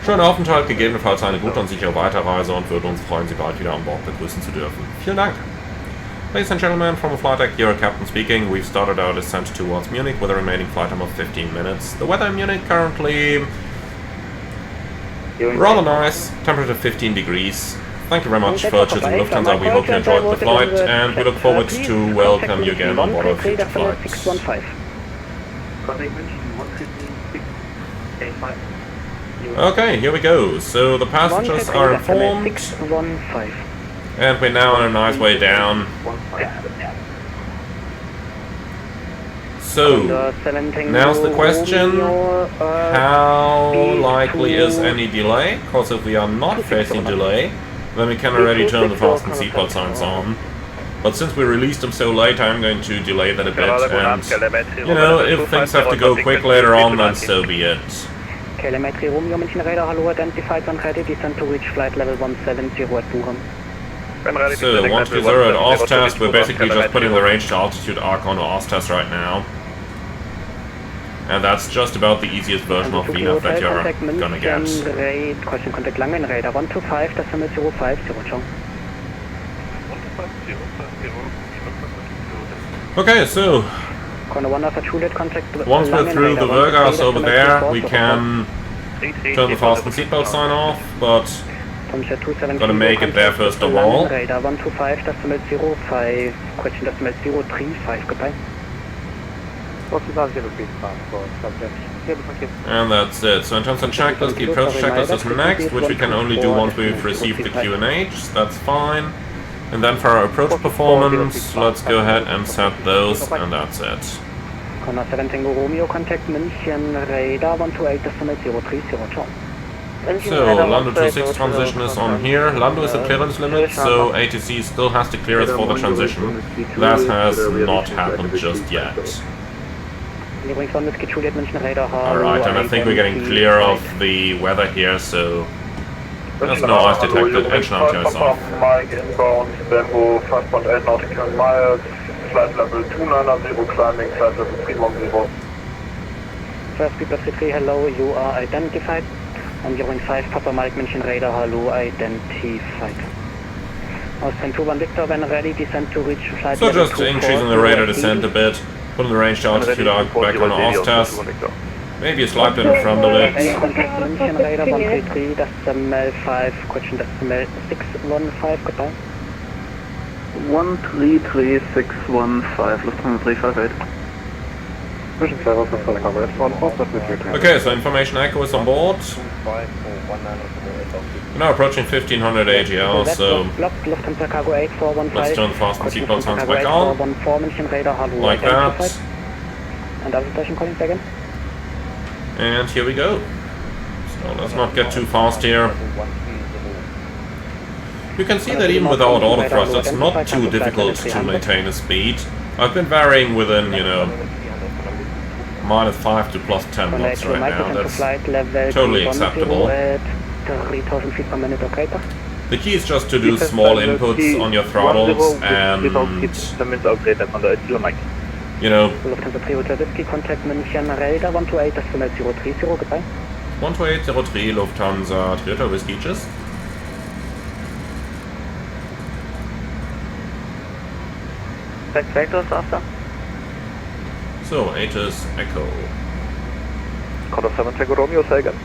schönen Aufenthalt, gegebenenfalls eine gute und sichere Weiterreise und würden uns freuen, Sie bald wieder an Bord begrüßen zu dürfen. Vielen Dank! Ladies and gentlemen, from the flight deck, your captain speaking. We've started our descent towards Munich with a remaining flight time of 15 minutes. The weather in Munich currently Rather nice. Temperature 15 degrees. Thank you very much for choosing Lufthansa. We hope you enjoyed the flight, and we look forward to welcome you again on board our future flights. Okay, here we go. So the passengers are informed, and we're now on a nice way down. So, now's the question, how likely is any delay? Because if we are not facing delay, then we can already turn the fasten seatbelt signs on. But since we released them so late, I'm going to delay that a bit, and, you know, if things have to go quick later on, then so be it. Telemetry Romeo München radar, hello, identified and ready, descent to reach flight level 170 at Buchan. So, 120 at AUSTEST, we're basically just putting the range to altitude arc on AUSTEST right now. And that's just about the easiest version of VNAV that you're gonna get. Question contact Langen radar 125, decimal 050, ciao. Okay, so once we're through the Vergas over there, we can turn the fasten seatbelt sign off, but gotta make it there first of all. Radar 125, decimal 05, question decimal 035, goodbye. And that's it. So in terms of checklist, the approach checklist is next, which we can only do once we've received the QNH. That's fine. And then for our approach performance, let's go ahead and set those, and that's it. Connor 17 Romeo, contact München, radar 128, decimal 030, ciao. So, Lando 26 transition is on here. Lando is at clearance limit, so ATC still has to clear us for the transition. That has not happened just yet. Alright, and I think we're getting clear of the weather here, so there's no ice detected. Edge navigator is off. Mike inbound, Bamboo 5.8 nautical miles, flight level 290, climbing flight level 310. First people C3, hello, you are identified. On gearing 5, Papa Mike München radar, hello, identified. Austin 21 Victor, when ready, descend to reach flight so level 2. So just increasing the radar descent a bit, putting the range to altitude arc back on AUSTEST. Maybe a slight bit in front of it. München radar 133, decimal 5, question decimal 615, goodbye. 133615, Lufthansa 358. Okay, so information echo is on board. We're now approaching 1500 AGL, so let's turn the fasten seatbelt signs back on. Like that. And here we go. So let's not get too fast here. You can see that even without auto thrust, it's not too difficult to maintain a speed. I've been varying within, you know, -5 to +10 knots right now. That's totally acceptable. 3000 feet per minute, okay? The key is just to do small inputs on your throttles and, you know, Lufthansa 3 Hotel Whiskey, contact München radar 128, decimal 030, goodbye. 12803 Lufthansa 3 Hotel Whiskey, tschüss. Vectors after. So, Atus Echo. Condor 7 Tango Romeo, say again.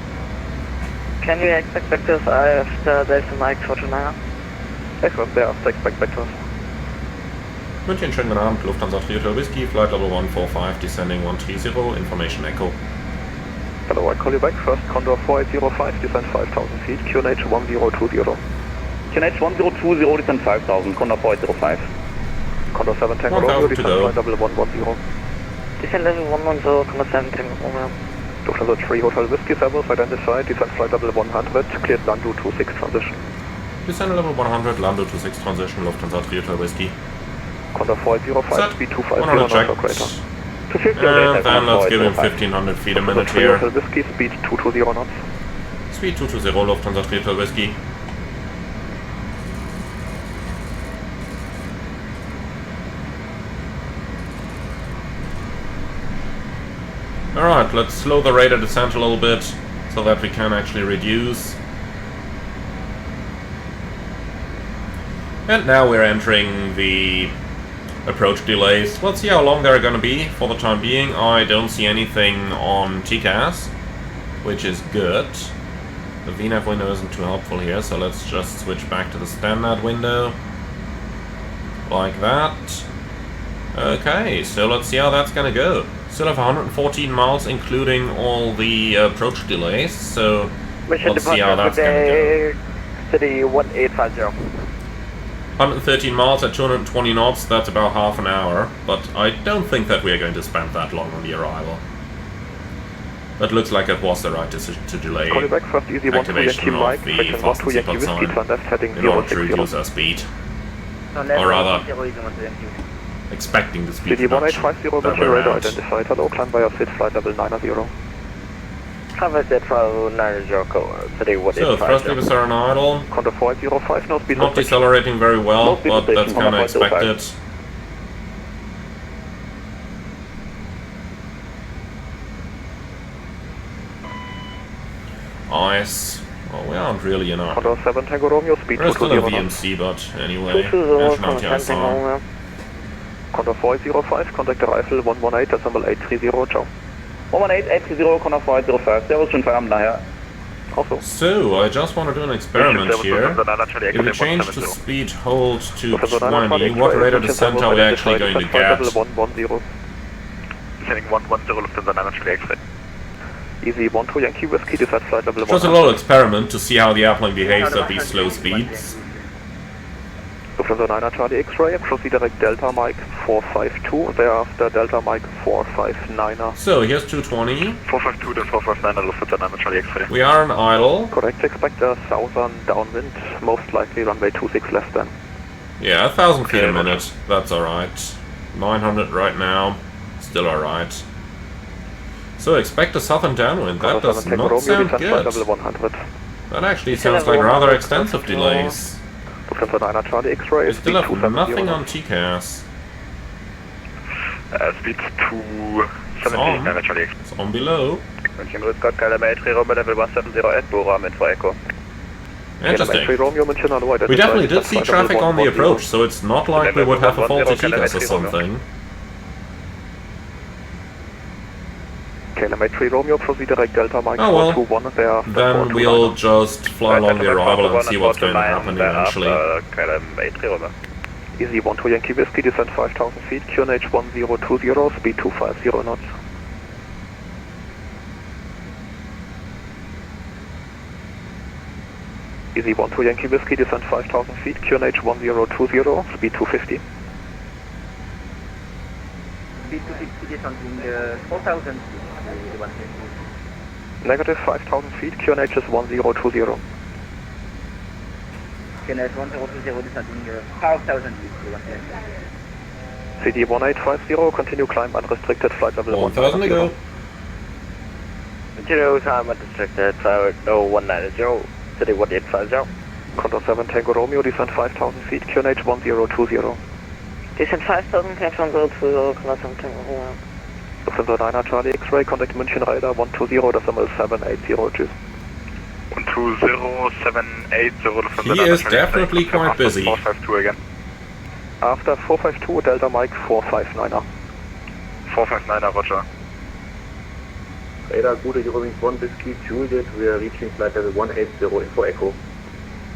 Can you expect vectors after there's a Mike 429? Excellent, there after expect vectors. München, schönen guten Abend, Lufthansa 3 Hotel Whiskey, flight level 145, descending 130, information Echo. Hello, I call you back, first Condor 4805, descend 5000 feet, QNH 1020. QNH 1020, descend 5000, Condor 4805. Condor 7 Tango Romeo, descend flight level 110. Descend level 110, Condor 7 Tango Romeo. Lufthansa 3 Hotel Whiskey, Servus, identified, descend flight level 100, cleared Lando 26 transition. Descend level 100, Lando 26 transition, Lufthansa 3 Hotel Whiskey. Condor 4805, speed 250, 100 checked. operator. And then let's give him 1500 feet a minute here. Hotel Whiskey, speed 220 knots. Speed 220, Lufthansa 3 Hotel Whiskey. Alright, let's slow the rate of descent a little bit so that we can actually reduce. And now we're entering the approach delays. Let's see how long they're going to be. For the time being, I don't see anything on TCAS, which is good. The VNAV window isn't too helpful here, so let's just switch back to the standard window. Like that. Okay, so let's see how that's gonna go. Still have 114 miles, including all the approach delays, so let's see how that's gonna go. City 1850. 113 miles at 220 knots, that's about half an hour, but I don't think that we are going to spend that long on the arrival. But looks like it was the right decision to delay activation of the fasten seatbelt sign in order to reduce our speed. Or rather, expecting the speed reduction that we're at. Identified. Hello, climb by our seat, flight level 90. Cover set for 90, City 1850. So, thrust levers are on idle. Contour 405, no speed. Not decelerating very well, but that's kind of expected. Ice. Well, we aren't really in our... Contour 7 Tango Romeo, speed We're still a 220. VMC, but anyway. Engine anti-ISR. Contour 405, contact arrival 118.830, ciao. 118.830, Contour 405, servus, schon Feierabend nachher. Also. So, I just want to do an experiment here. If we change the speed hold to 20, what rate of descent are we actually going to get? Descending 110, Lufthansa 900 X-ray. Easy 12 Yankee Whiskey, descent flight level 1. Just a little experiment to see how the airplane behaves at these slow speeds. Lufthansa 900 Charlie X-ray, proceed direct Delta Mike 452, thereafter Delta Mike 459er. So, here's 220. 452 to 459er, Lufthansa 900 Charlie X-ray. We are on idle. Correct, expect a southern downwind, most likely runway 26 left then. Yeah, 1,000 feet a minute, that's alright. 900 right now, still alright. So expect a southern downwind, that does not sound good. That actually sounds like rather extensive delays. We still have nothing on TCAS. Speed 270, it's on below. Interesting. We definitely did see traffic on the approach, so it's not like we would have a faulty TCAS or something. KLM 3 Romeo, proceed direct Delta Mike oh well, 421 there. Then we'll just fly along the arrival and see what's going to happen eventually. Easy 12 Yankee Whiskey, descent 5,000 feet, QNH 1020, speed 250 knots. Easy 12 Yankee Whiskey, descent 5,000 feet, QNH 1020, speed 250. Speed 250, descending 4,000 feet. Negative 5,000 feet, QNH is 1020. QNH 1020, descending 5,000 feet. CD 1850, continue climb unrestricted, flight level 1,000 to go. Continue time unrestricted, flight 190, CD 1850. Contour 7 Tango Romeo, descent 5,000 feet, QNH 1020. Descent 5,000, QNH 1020, Contour 7 Tango Romeo. Lufthansa 900 Charlie X-ray, contact München Radar 120.780, tschüss. 120.780, he is definitely quite busy. 452 again. After 452, Delta Mike 459er. 459er, roger. Radar, gute Eurowings 1 Whiskey, Juliet, we are reaching flight level 180, info echo.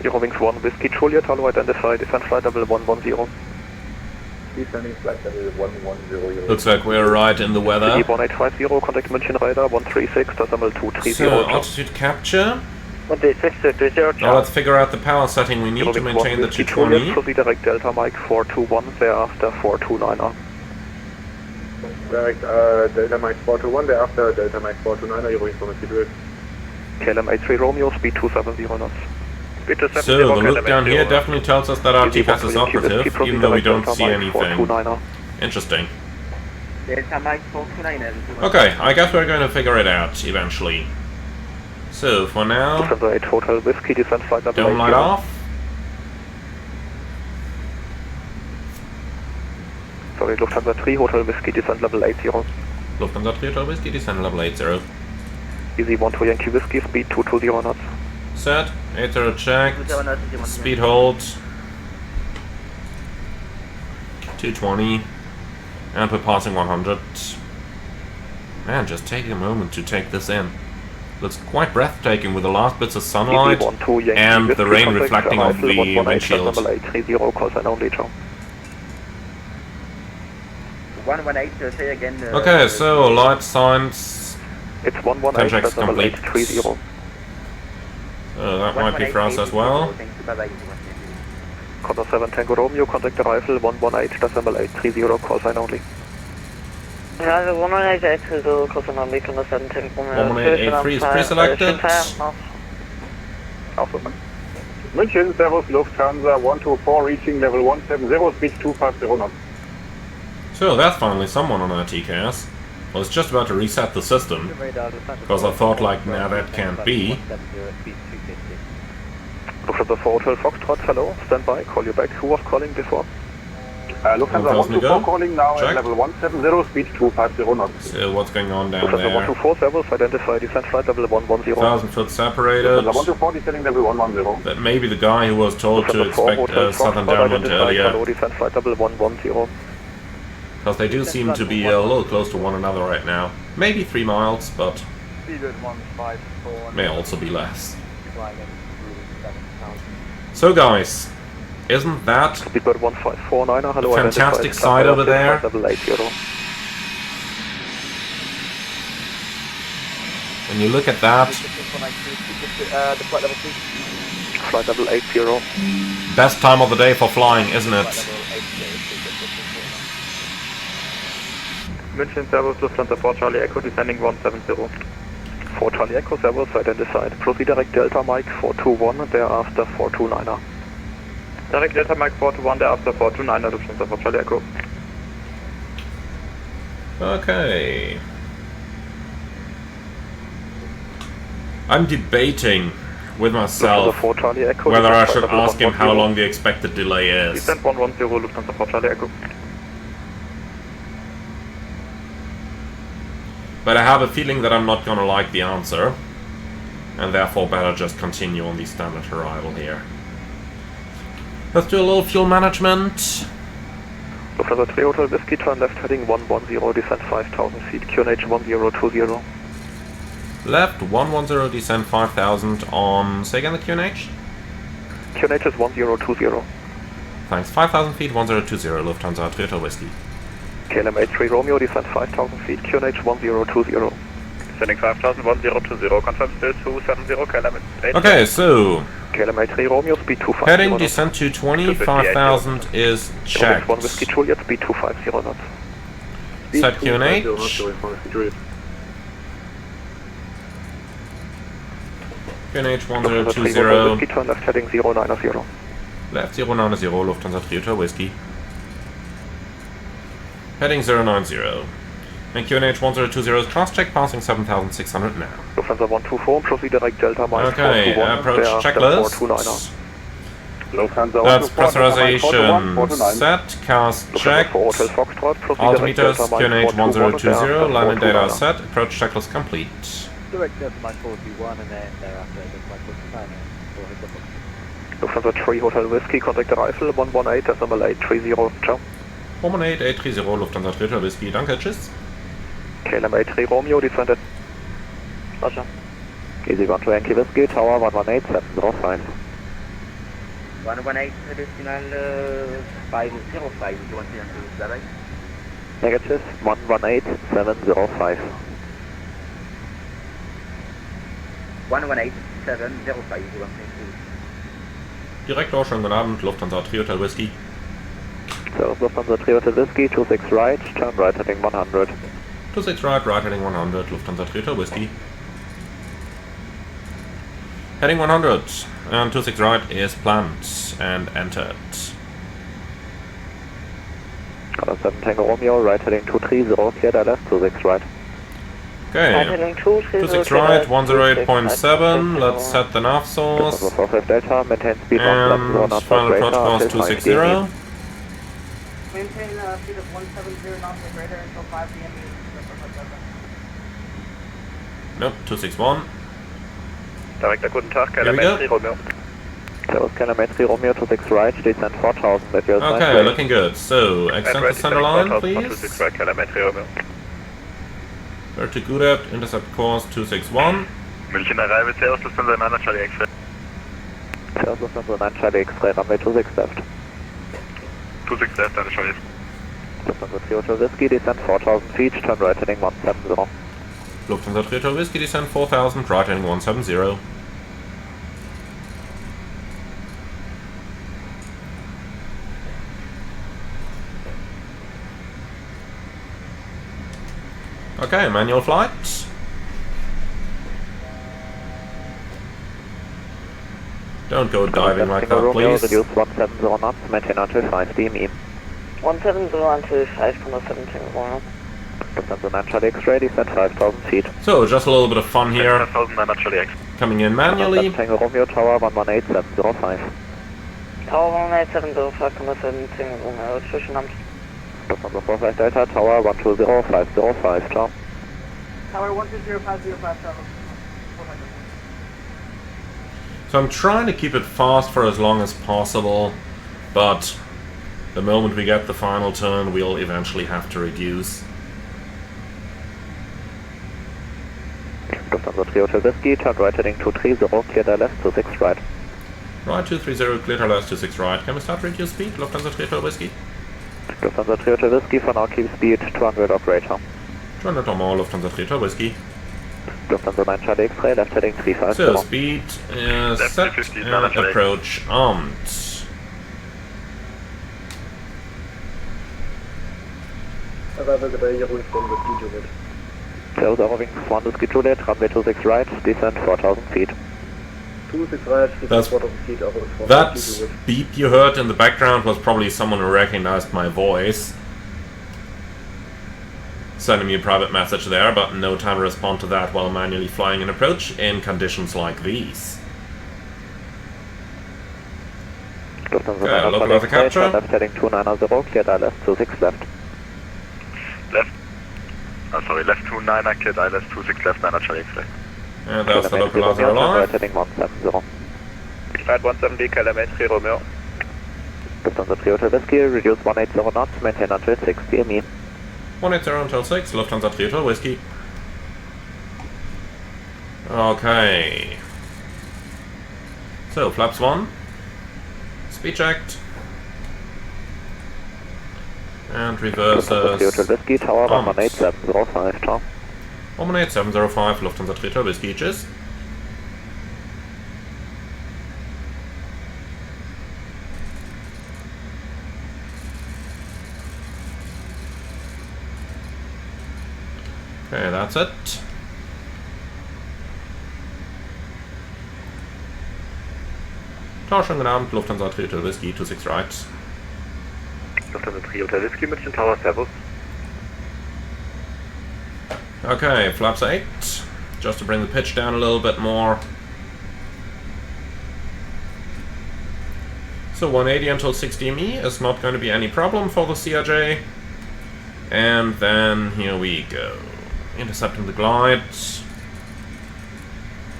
Eurowings 1 Whiskey, Juliet, hello, identified, descent flight level 110. Descending flight level 110. Looks like we're right in the weather. 1850, contact München Radar 136.230. So, altitude capture. Now let's figure out the power setting we need to maintain the 220. Proceed direct Delta Mike 421, thereafter 429er. Direct Delta Mike 421, thereafter Delta Mike 429er, Eurowings 1 Whiskey. KLM 83 Romeo, speed 270 knots. So, the look down here definitely tells us that our TCAS is operative, even though we don't see anything. Interesting. Okay, I guess we're going to figure it out eventually. So, for now, dome light off. Sorry, Lufthansa 3 Hotel Whiskey, descent level 80. Lufthansa 3 Hotel Whiskey, descent level 80. Easy 12 Yankee Whiskey, speed 220 knots. Set, 80 checked, speed hold, 220, and we're passing 100. Man, just take a moment to take this in. Looks quite breathtaking with the last bits of sunlight and the rain reflecting off the windshield. 118, say again. Okay, so light signs. It's 118, checks complete. 30. That might be for us as well. Condor 7 Tango Romeo, contact arrival 118.830, call sign only. Ja, the 118.830, call sign only, Condor 7 Tango Romeo. 1883 is pre-selected. München, Servus, Lufthansa 124, reaching level 170, speed 250 knots. So that's finally someone on our TKS. I was just about to reset the system, because I thought like, nah, that can't be. Lufthansa 4 Hotel Foxtrot, hello, stand by, call you back. Who was calling before? Lufthansa 124 calling now at level 170, speed 250 knots. So what's going on down Lufthansa there? 124, Servus, identify descent flight level 110. 1,000 foot separated. Lufthansa 124 descending level 110. That may be the guy who was told to expect a southern downwind earlier. Descent flight level 110. Because they do seem to be a little close to one another right now. Maybe 3 miles, but may also be less. So guys, isn't that a fantastic sight over there? When you look at that, flight level 80. Best time of the day for flying, isn't it? München, Servus, Lufthansa 4 Charlie Echo, descending 170. 4 Charlie Echo, Servus, identified. Proceed direct Delta Mike 421, thereafter 429er. Direct Delta Mike 421, thereafter 429er, Lufthansa 4 Charlie Echo. Okay. I'm debating with myself whether I should ask him how long the expected delay is. Descent 110, Lufthansa 4 Charlie Echo. But I have a feeling that I'm not gonna like the answer, and therefore better just continue on the standard arrival here. Let's do a little fuel management. Lufthansa 3 Hotel Whiskey, turn left heading 110, descent 5,000 feet, QNH 1020. Left 110, descent 5,000 on, say again the QNH? QNH is 1020. Thanks, 5,000 feet, 1020, Lufthansa 3 Hotel Whiskey. KLM 83 Romeo, descent 5,000 feet, QNH 1020. Descending 5,000, 1020, confirm still 270, KLM 83. Okay, so KLM 83 Romeo, speed 250. heading descent 220, 5,000 is checked. 1 Whiskey Juliet, speed 250 knots. Set QNH. QNH 1020. Whiskey, turn left heading 090. Left 090, Lufthansa 3 Hotel Whiskey. Heading 090. And QNH 1020 is cross-check, passing 7,600 now. Lufthansa 124, proceed direct Delta Mike. Okay, approach checklist. That's pressurization set, cast checked. Altimeters QNH 1020, landing data set, approach checklist complete. Direct Delta Mike 41 and then thereafter Delta Mike 49. Lufthansa 3 Hotel Whiskey, contact arrival 118.830, ciao. 118.830, Lufthansa 3 Hotel Whiskey, danke, tschüss. KLM 83 Romeo, descended. Roger. Easy 1 to Yankee Whiskey, Tower 118.705. 118 additional 505, you want to use that right? Negative 118.705. 118.705, you want to use. Direktor, schönen guten Abend, Lufthansa 3 Hotel Whiskey. So, Lufthansa 3 Hotel Whiskey, 26 right, turn right heading 100. 26 right heading 100, Lufthansa 3 Hotel Whiskey. Heading 100, and 26 right is planned and entered. Condor 7 Tango Romeo, right heading 230, clear left, 26 right. Okay, 26 right, 108.7, let's set the nav source, Delta, maintain speed and final approach course 260. Maintain speed of 170 knots or greater until 5 p.m. Nope, 261. Director, guten Tag, Here we go. Romeo. Servus, KLM 83 Romeo, 26 right, descent 4,000 at your side. Okay, looking good. So, extend the center line, please. 26 right, KLM 83 Romeo. Vertical intercept course 261. München arrival, Sales Lufthansa 900 Charlie X-ray. Sales Lufthansa 9 Charlie X-ray, runway 26 left. 26 left, 900 Charlie. Lufthansa 3 Hotel Whiskey, descent 4000 feet, turn right heading 170. Lufthansa 3 Hotel Whiskey, descent 4000, right heading 170. Okay, manual flight. Don't go diving like that, please. Reduce 170 knots, maintain until 5 DME. 170 until 5,17 Romeo. Lufthansa 9 Charlie X-ray, descent 5000 feet. So, just a little bit of fun here. 5,900 Charlie X. Coming in manually. Tango Romeo Tower 118705. Tower 118705,17 Romeo, Zwischenamt. Lufthansa 45 Delta, Tower 120505, ciao. Tower 120505, Tower. So I'm trying to keep it fast for as long as possible, but the moment we get the final turn, we'll eventually have to reduce. Lufthansa 3 Hotel Whiskey, turn right heading 230, clear the left to 6 right. Right, 230, clear to left to 6 right. Can we start reduce speed? Lufthansa 3 Hotel Whiskey. Lufthansa 3 Hotel Whiskey, for now keep speed 200 operator. 200 or more, Lufthansa 3 Hotel Whiskey. Lufthansa 9 Charlie X-ray, left heading 350. So, speed is set 50, and approach armed. Arrival Evaluation from the Whiskey Juliet. Sales arriving 1 Whiskey Juliet, runway 26 right, descent 4000 feet. 26 right, descent That's- 4000 feet over the front. That beep you heard in the background was probably someone who recognized my voice. Sending me a private message there, but no time to respond to that while manually flying an approach in conditions like these. Lufthansa Okay, 9 local Charlie other X-ray, capture. turn left heading 290, clear the left to 6 left. Left. Oh, sorry, left 29, cleared ILS 26 left, 900 Charlie X-ray. And that's the local other Turn right alive. heading 170. Flight 170, telemetry Romeo. Lufthansa 3 Hotel Whiskey, reduce 180 knots, maintain until 6 DME. 180 until 6, Lufthansa 3 Hotel Whiskey. Okay. So, flaps 1. Speed checked. And Lufthansa 3 Hotel reverses. Whiskey, Tower armed. 118,705, ciao. 118,705, Lufthansa 3 Hotel Whiskey, cheers. Okay, that's it. Tauschung genannt, Lufthansa 3 Hotel Whiskey, 26 right. Lufthansa 3 Hotel Whiskey, München Tower, Servus. Okay, flaps 8, just to bring the pitch down a little bit more. So 180 until 6 DME is not going to be any problem for the CRJ. And then here we go. Intercepting the glide.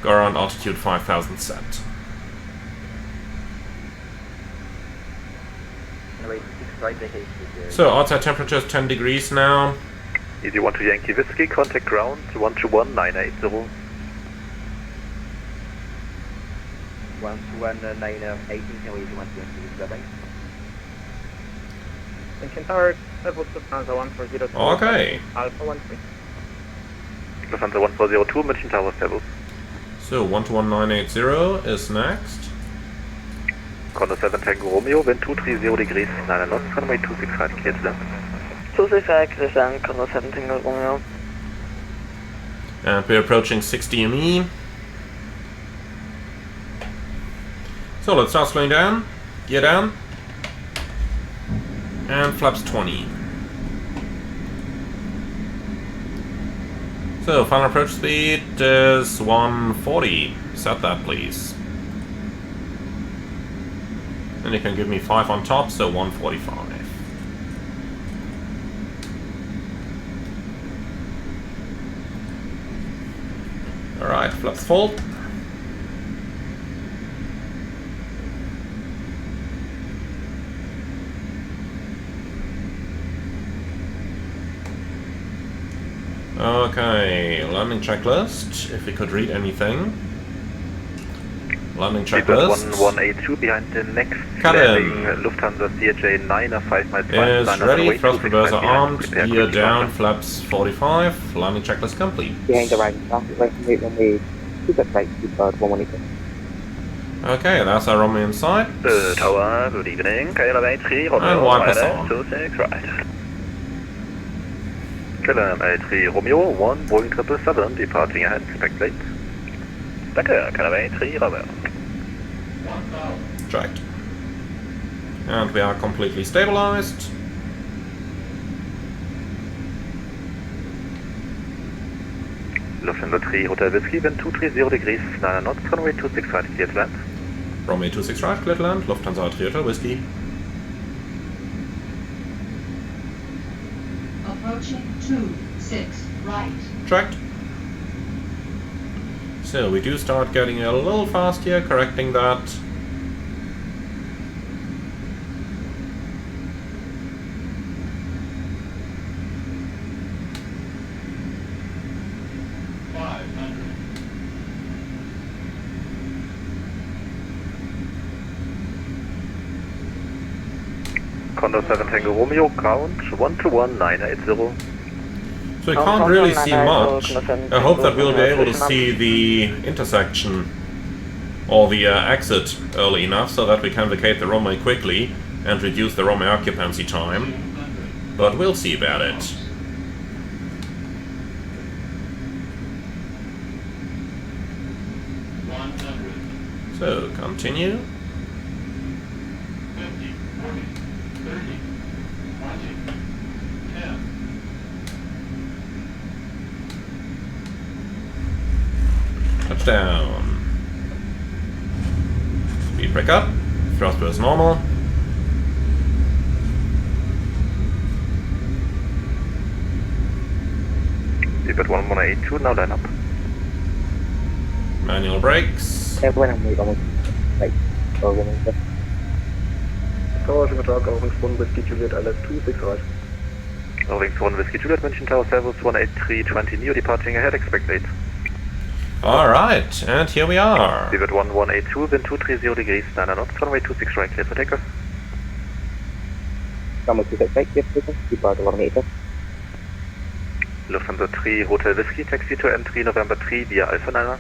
Go around altitude 5000 set. So outside temperature is 10 degrees now. Easy 1 to Yankee Whiskey, contact ground 121-980. 121-980, can we do 120 Engine Tower, Airbus Lufthansa 140. Okay. Alpha 13. Lufthansa 1402, München Tower, Servus. So 121980 is next. Condor 7 Tango Romeo, wind 230 degrees, 9 knots, runway 265, cleared left. 265, descent, Condor 7 Tango Romeo. And we're approaching 6 DME. So let's start slowing down. Gear down. And flaps 20. So final approach speed is 140. Set that please. And you can give me 5 on top, so 145. Alright, flaps full. Okay, landing checklist, if we could read anything. Landing checklist. 1182 behind the next Cabin. landing, Lufthansa CRJ900 5 miles Is ready, thrust reverser 25 armed, behind, gear prepare down, quick flaps 45, landing checklist complete. Behind the Ryzen traffic, right from runway 26 right, seatbelt 118. Okay, that's our runway inside. Tower, good evening, KLM 3, And wipers on. 26 right. KLM 3 Romeo, 1 Boeing 777, departing ahead, expect late. Danke, KLM 3 Romeo. Checked. And we are completely stabilized. Lufthansa 3 Hotel Whiskey, wind 230 degrees, 9 knots, runway 26 right, clear to land. Runway 26 right, clear to land, Lufthansa 3 Hotel Whiskey. Approaching 26 right. Checked. So we do start getting a little fast here, correcting that. Condor 7 Tango Romeo, count 121980. So we can't really see much. I hope that we'll be able to see the intersection or the exit early enough so that we can vacate the runway quickly and reduce the runway occupancy time. But we'll see about it. So, continue. 50, 40, 30, 20, 10. Touchdown. Speed break up. Thrust as normal. Speedbird 1182, now line up. Manual brakes. Everyone on wait almost right. Or 118. Tower Shingataka, Wings 1 Whiskey Juliet, ILS 26 right. Wings 1 Whiskey Juliet, München Tower Service 18320 Neo, departing ahead, expect late. Alright, and here we are. Speedbird 1182, wind 230 degrees, 9 knots, runway 26 right, clear for takeoff. Runway 26 right, clear for takeoff, seatbelt 118. Lufthansa 3 Hotel Whiskey, taxi to entry November 3 via Alpha 9.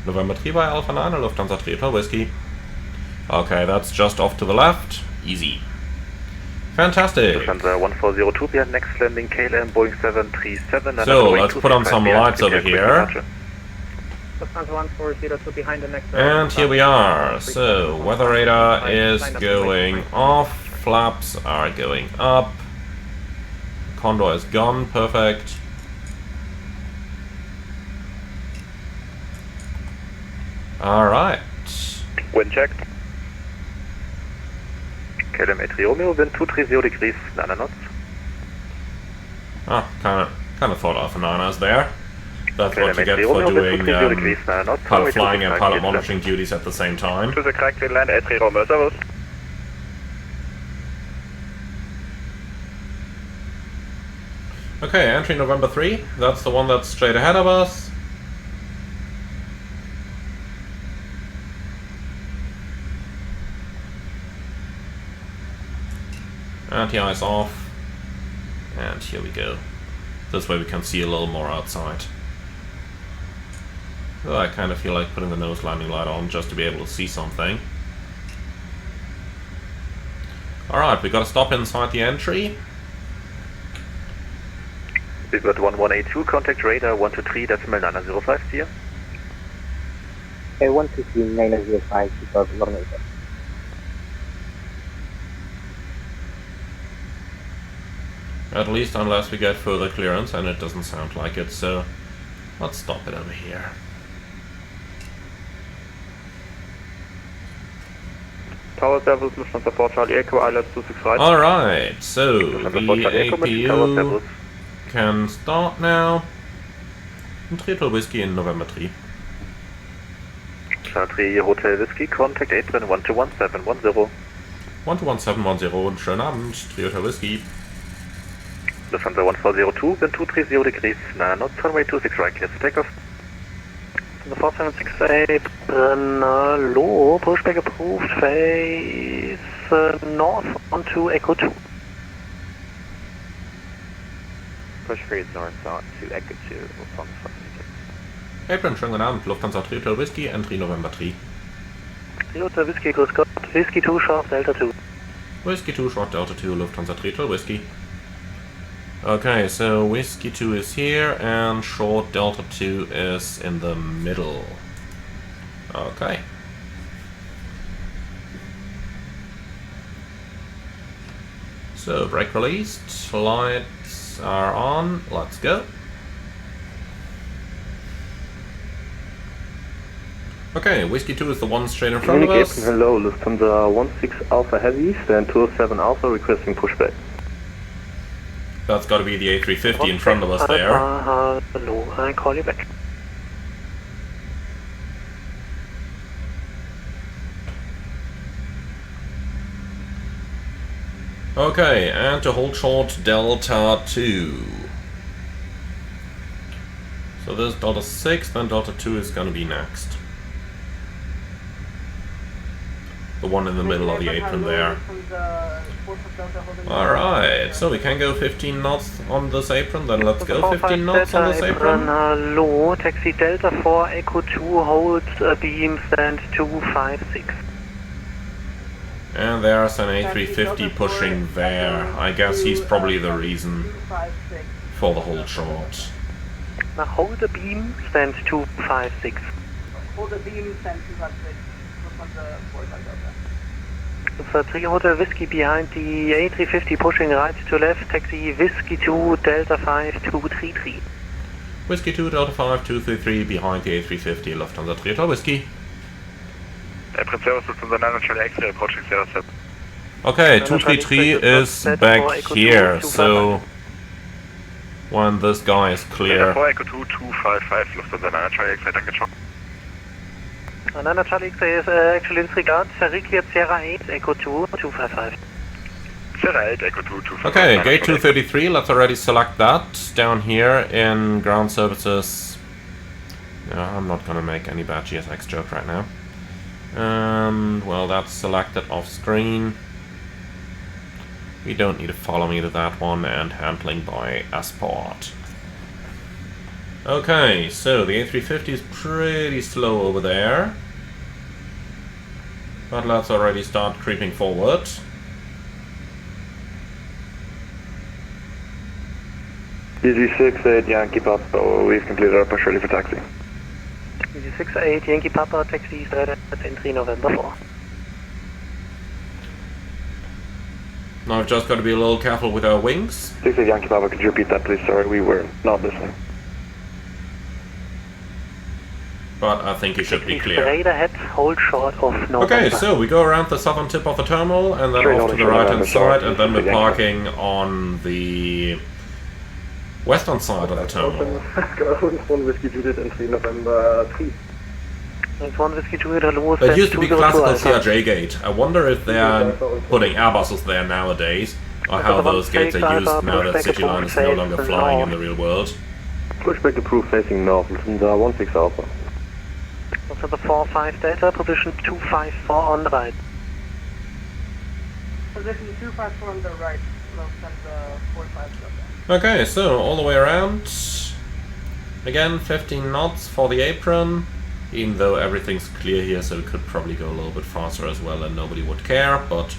November 3 by Alpha 9, Lufthansa 3 Hotel Whiskey. Okay, that's just off to the left. Easy. Fantastic. Lufthansa 1402 behind next landing, KLM Boeing 737. So, let's put on some lights over here. Lufthansa 1402 behind the next. And here we are. So, weather radar is going off. Flaps are going up. Condor is gone. Perfect. Alright. Wind checked. KLM 3 Romeo, wind 230 degrees, 9 knots. Ah, kind of thought Alpha 9 there. That's what you get for Romeo, doing 230 degrees, 9 knots. pilot flying and pilot monitoring duties at the same time. To the correct land, 3 Romeo, service. Okay, entry November 3. That's the one that's straight ahead of us. Anti-ice off. And here we go. This way we can see a little more outside. So I kind of feel like putting the nose landing light on just to be able to see something. Alright, we got to stop inside the entry. Speedbird 1182, contact radar 123.905 here. 123.905, seatbelt 118. At least unless we get further clearance, and it doesn't sound like it, so let's stop it over here. Tower Service, Lufthansa 4 Charlie Echo, ILS 26 right. Alright, so the APU can start now. And Throttle Whiskey in November 3. Charlie 3 Hotel Whiskey, contact apron 121710. 121710 und schönen Abend, Throttle Whiskey. Lufthansa 1402, wind 230 degrees, north runway 26 right, clear for takeoff. The 4768, low, pushback approved, face north onto Echo 2. Push freeze north on to Echo 2, Lufthansa. Apron, schönen guten Abend, Lufthansa Throttle Whiskey, Entry November 3. Toyota Whiskey, grüß Gott, Whiskey 2, Short Delta 2. Whiskey 2, Short Delta 2, Lufthansa Throttle Whiskey. Okay, so Whiskey 2 is here, and Short Delta 2 is in the middle. Okay. So, brake released, lights are on, let's go. Okay, Whiskey 2 is the one straight in front of us. Hello, Lufthansa 16 Alpha Heavy, stand 207 Alpha, requesting pushback. That's got to be the A350 in front of us there. Hello, I call you back. Okay, and to hold short Delta 2. So this is Delta 6, then Delta 2 is going to be next. The one in the middle of the apron there. Alright, so we can go 15 knots on this apron, then let's go 15 knots on this apron. Low, taxi Delta 4, Echo 2, holds beam, stand 256. And there's an A350 pushing there. I guess he's probably the reason for the hold short. Now hold the beam, stand 256. Hold the beam, stand 256. So 3 Hotel Whiskey behind the A350 pushing right to left, taxi Whiskey 2 Delta 5 233. Whiskey 2 Delta 5 233 behind the A350 Lufthansa Throttle Whiskey. Prince Servus, Lufthansa 900 Charlie X-ray, approaching 07. Okay, 233 is back here, so when this guy is clear. Delta 4 Echo 2 255, Lufthansa 900 Charlie X-ray, danke schon. 900 Charlie X-ray is actually disregard, clear Sierra 8 Echo 2 255. Sierra 8 Echo 2 255. Okay, gate 233, let's already select that down here in ground services. No, I'm not gonna make any bad GSX joke right now. And, well, that's selected off screen. We don't need to follow me to that one, and handling by Esport. Okay, so the A350 is pretty slow over there. But let's already start creeping forward. EG68 Yankee Papa, we've completed our push ready for taxi. EG68 Yankee Papa, taxi straight at entry November 4. Now I've just got to be a little careful with our wings. 68 Yankee Papa, could you repeat that please? Sorry, we were not listening. But I think you should be clear. Straight ahead, hold short of November. Okay, so we go around the southern tip of the terminal and then off to the right hand side, and then we're parking on the western side of the terminal. 1 Whiskey Juliet, entry November 3. One Whiskey Juliet, hello. That used to be classical CRJ gate. I wonder if they're putting Airbuses there nowadays, or how those gates are used now that CityLine is no longer flying in the real world. Pushback approved facing north, Lufthansa 16 Alpha. Also the 45 Delta, position 254 on the right. Position 254 on the right, Lufthansa 45 Delta. Okay, so all the way around. Again, 15 knots for the apron, even though everything's clear here, so it could probably go a little bit faster as well and nobody would care, but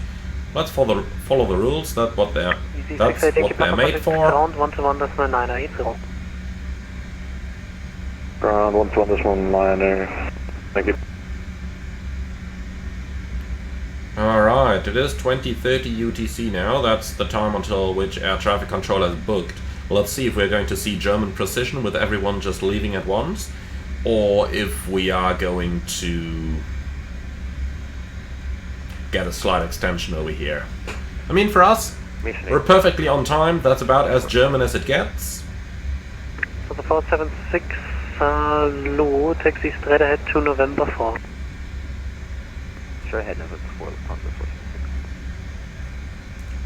let's follow the rules. That's what they're made for. Ground 121.980. Ground 121.980. Thank you. Alright, it is 2030 UTC now. That's the time until which air traffic control has booked. Let's see if we're going to see German precision with everyone just leaving at once, or if we are going to get a slight extension over here. I mean, for us, we're perfectly on time. That's about as German as it gets. So the 476 low, taxi straight ahead to November 4. Straight ahead November 4, Lufthansa 476.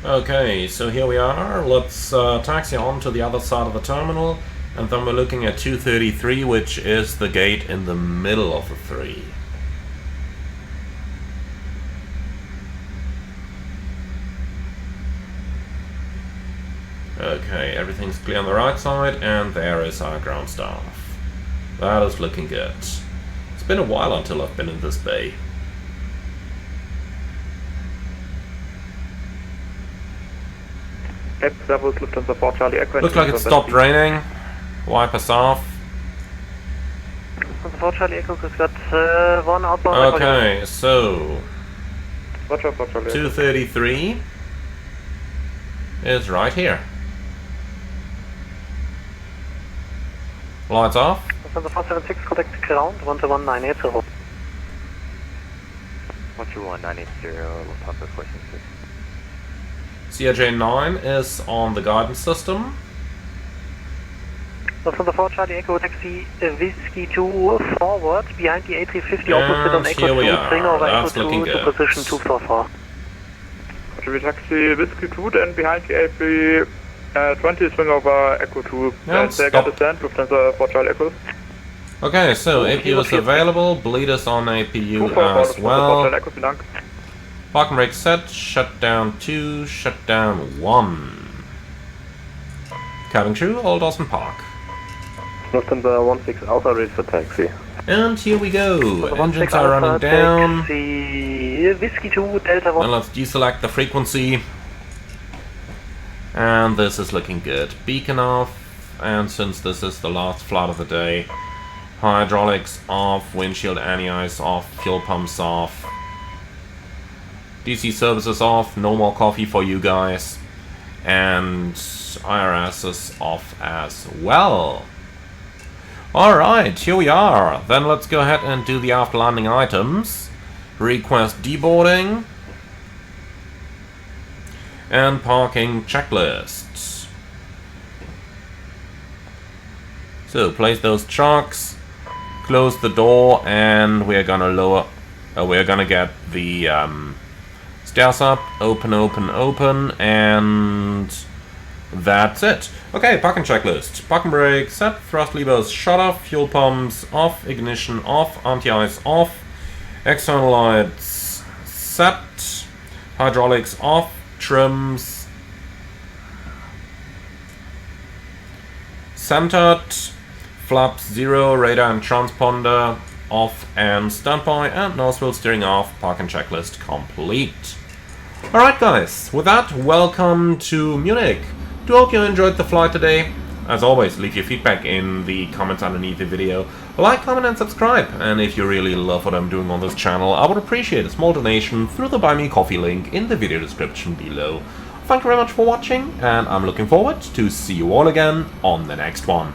Okay, so here we are. Let's taxi on to the other side of the terminal, and then we're looking at 233, which is the gate in the middle of the three. Okay, everything's clear on the right side, and there is our ground staff. That is looking good. It's been a while until I've been in this bay. Looks like it stopped raining. Wipers off. Okay, so 233 is right here. Lights off. Lufthansa 476, contact ground 121,980. 121,980, Lufthansa 476. CRJ9 is on the guidance system. Lufthansa 4 Charlie Echo taxi Whiskey 2 forward behind the A350 opposite on Echo 2, swing over Echo 2 to position 244. Roger, taxi Whiskey 2 then behind the A320 swing over Echo 2. Yeah, stop. Lufthansa 4 Charlie Echo. Okay, so APU is available, bleed is on APU as well. Parking brake set, shut down 2, shut down 1. Cabin crew, all doors in park. Lufthansa 16 Alpha ready for taxi. And here we go, engines are running down. Whiskey 2 Delta 1. And let's deselect the frequency. And this is looking good. Beacon off, and since this is the last flight of the day, hydraulics off, windshield anti-ice off, fuel pumps off. DC services off, no more coffee for you guys. And IRS is off as well. Alright, here we are. Then let's go ahead and do the after landing items. Request deboarding. And parking checklists. So place those trucks, close the door, and we're gonna lower. We're gonna get the stairs up, open, and that's it. Okay, parking checklist. Parking brake set, thrust levers shut off, fuel pumps off, ignition off, anti-ice off, external lights set, hydraulics off, trims centered, flaps 0, radar and transponder off and standby, and nose wheel steering off. Parking checklist complete. Alright guys, with that, welcome to Munich. Do hope you enjoyed the flight today. As always, leave your feedback in the comments underneath the video. Like, comment and subscribe. And if you really love what I'm doing on this channel, I would appreciate a small donation through the Buy Me Coffee link in the video description below. Thank you very much for watching, and I'm looking forward to see you all again on the next one.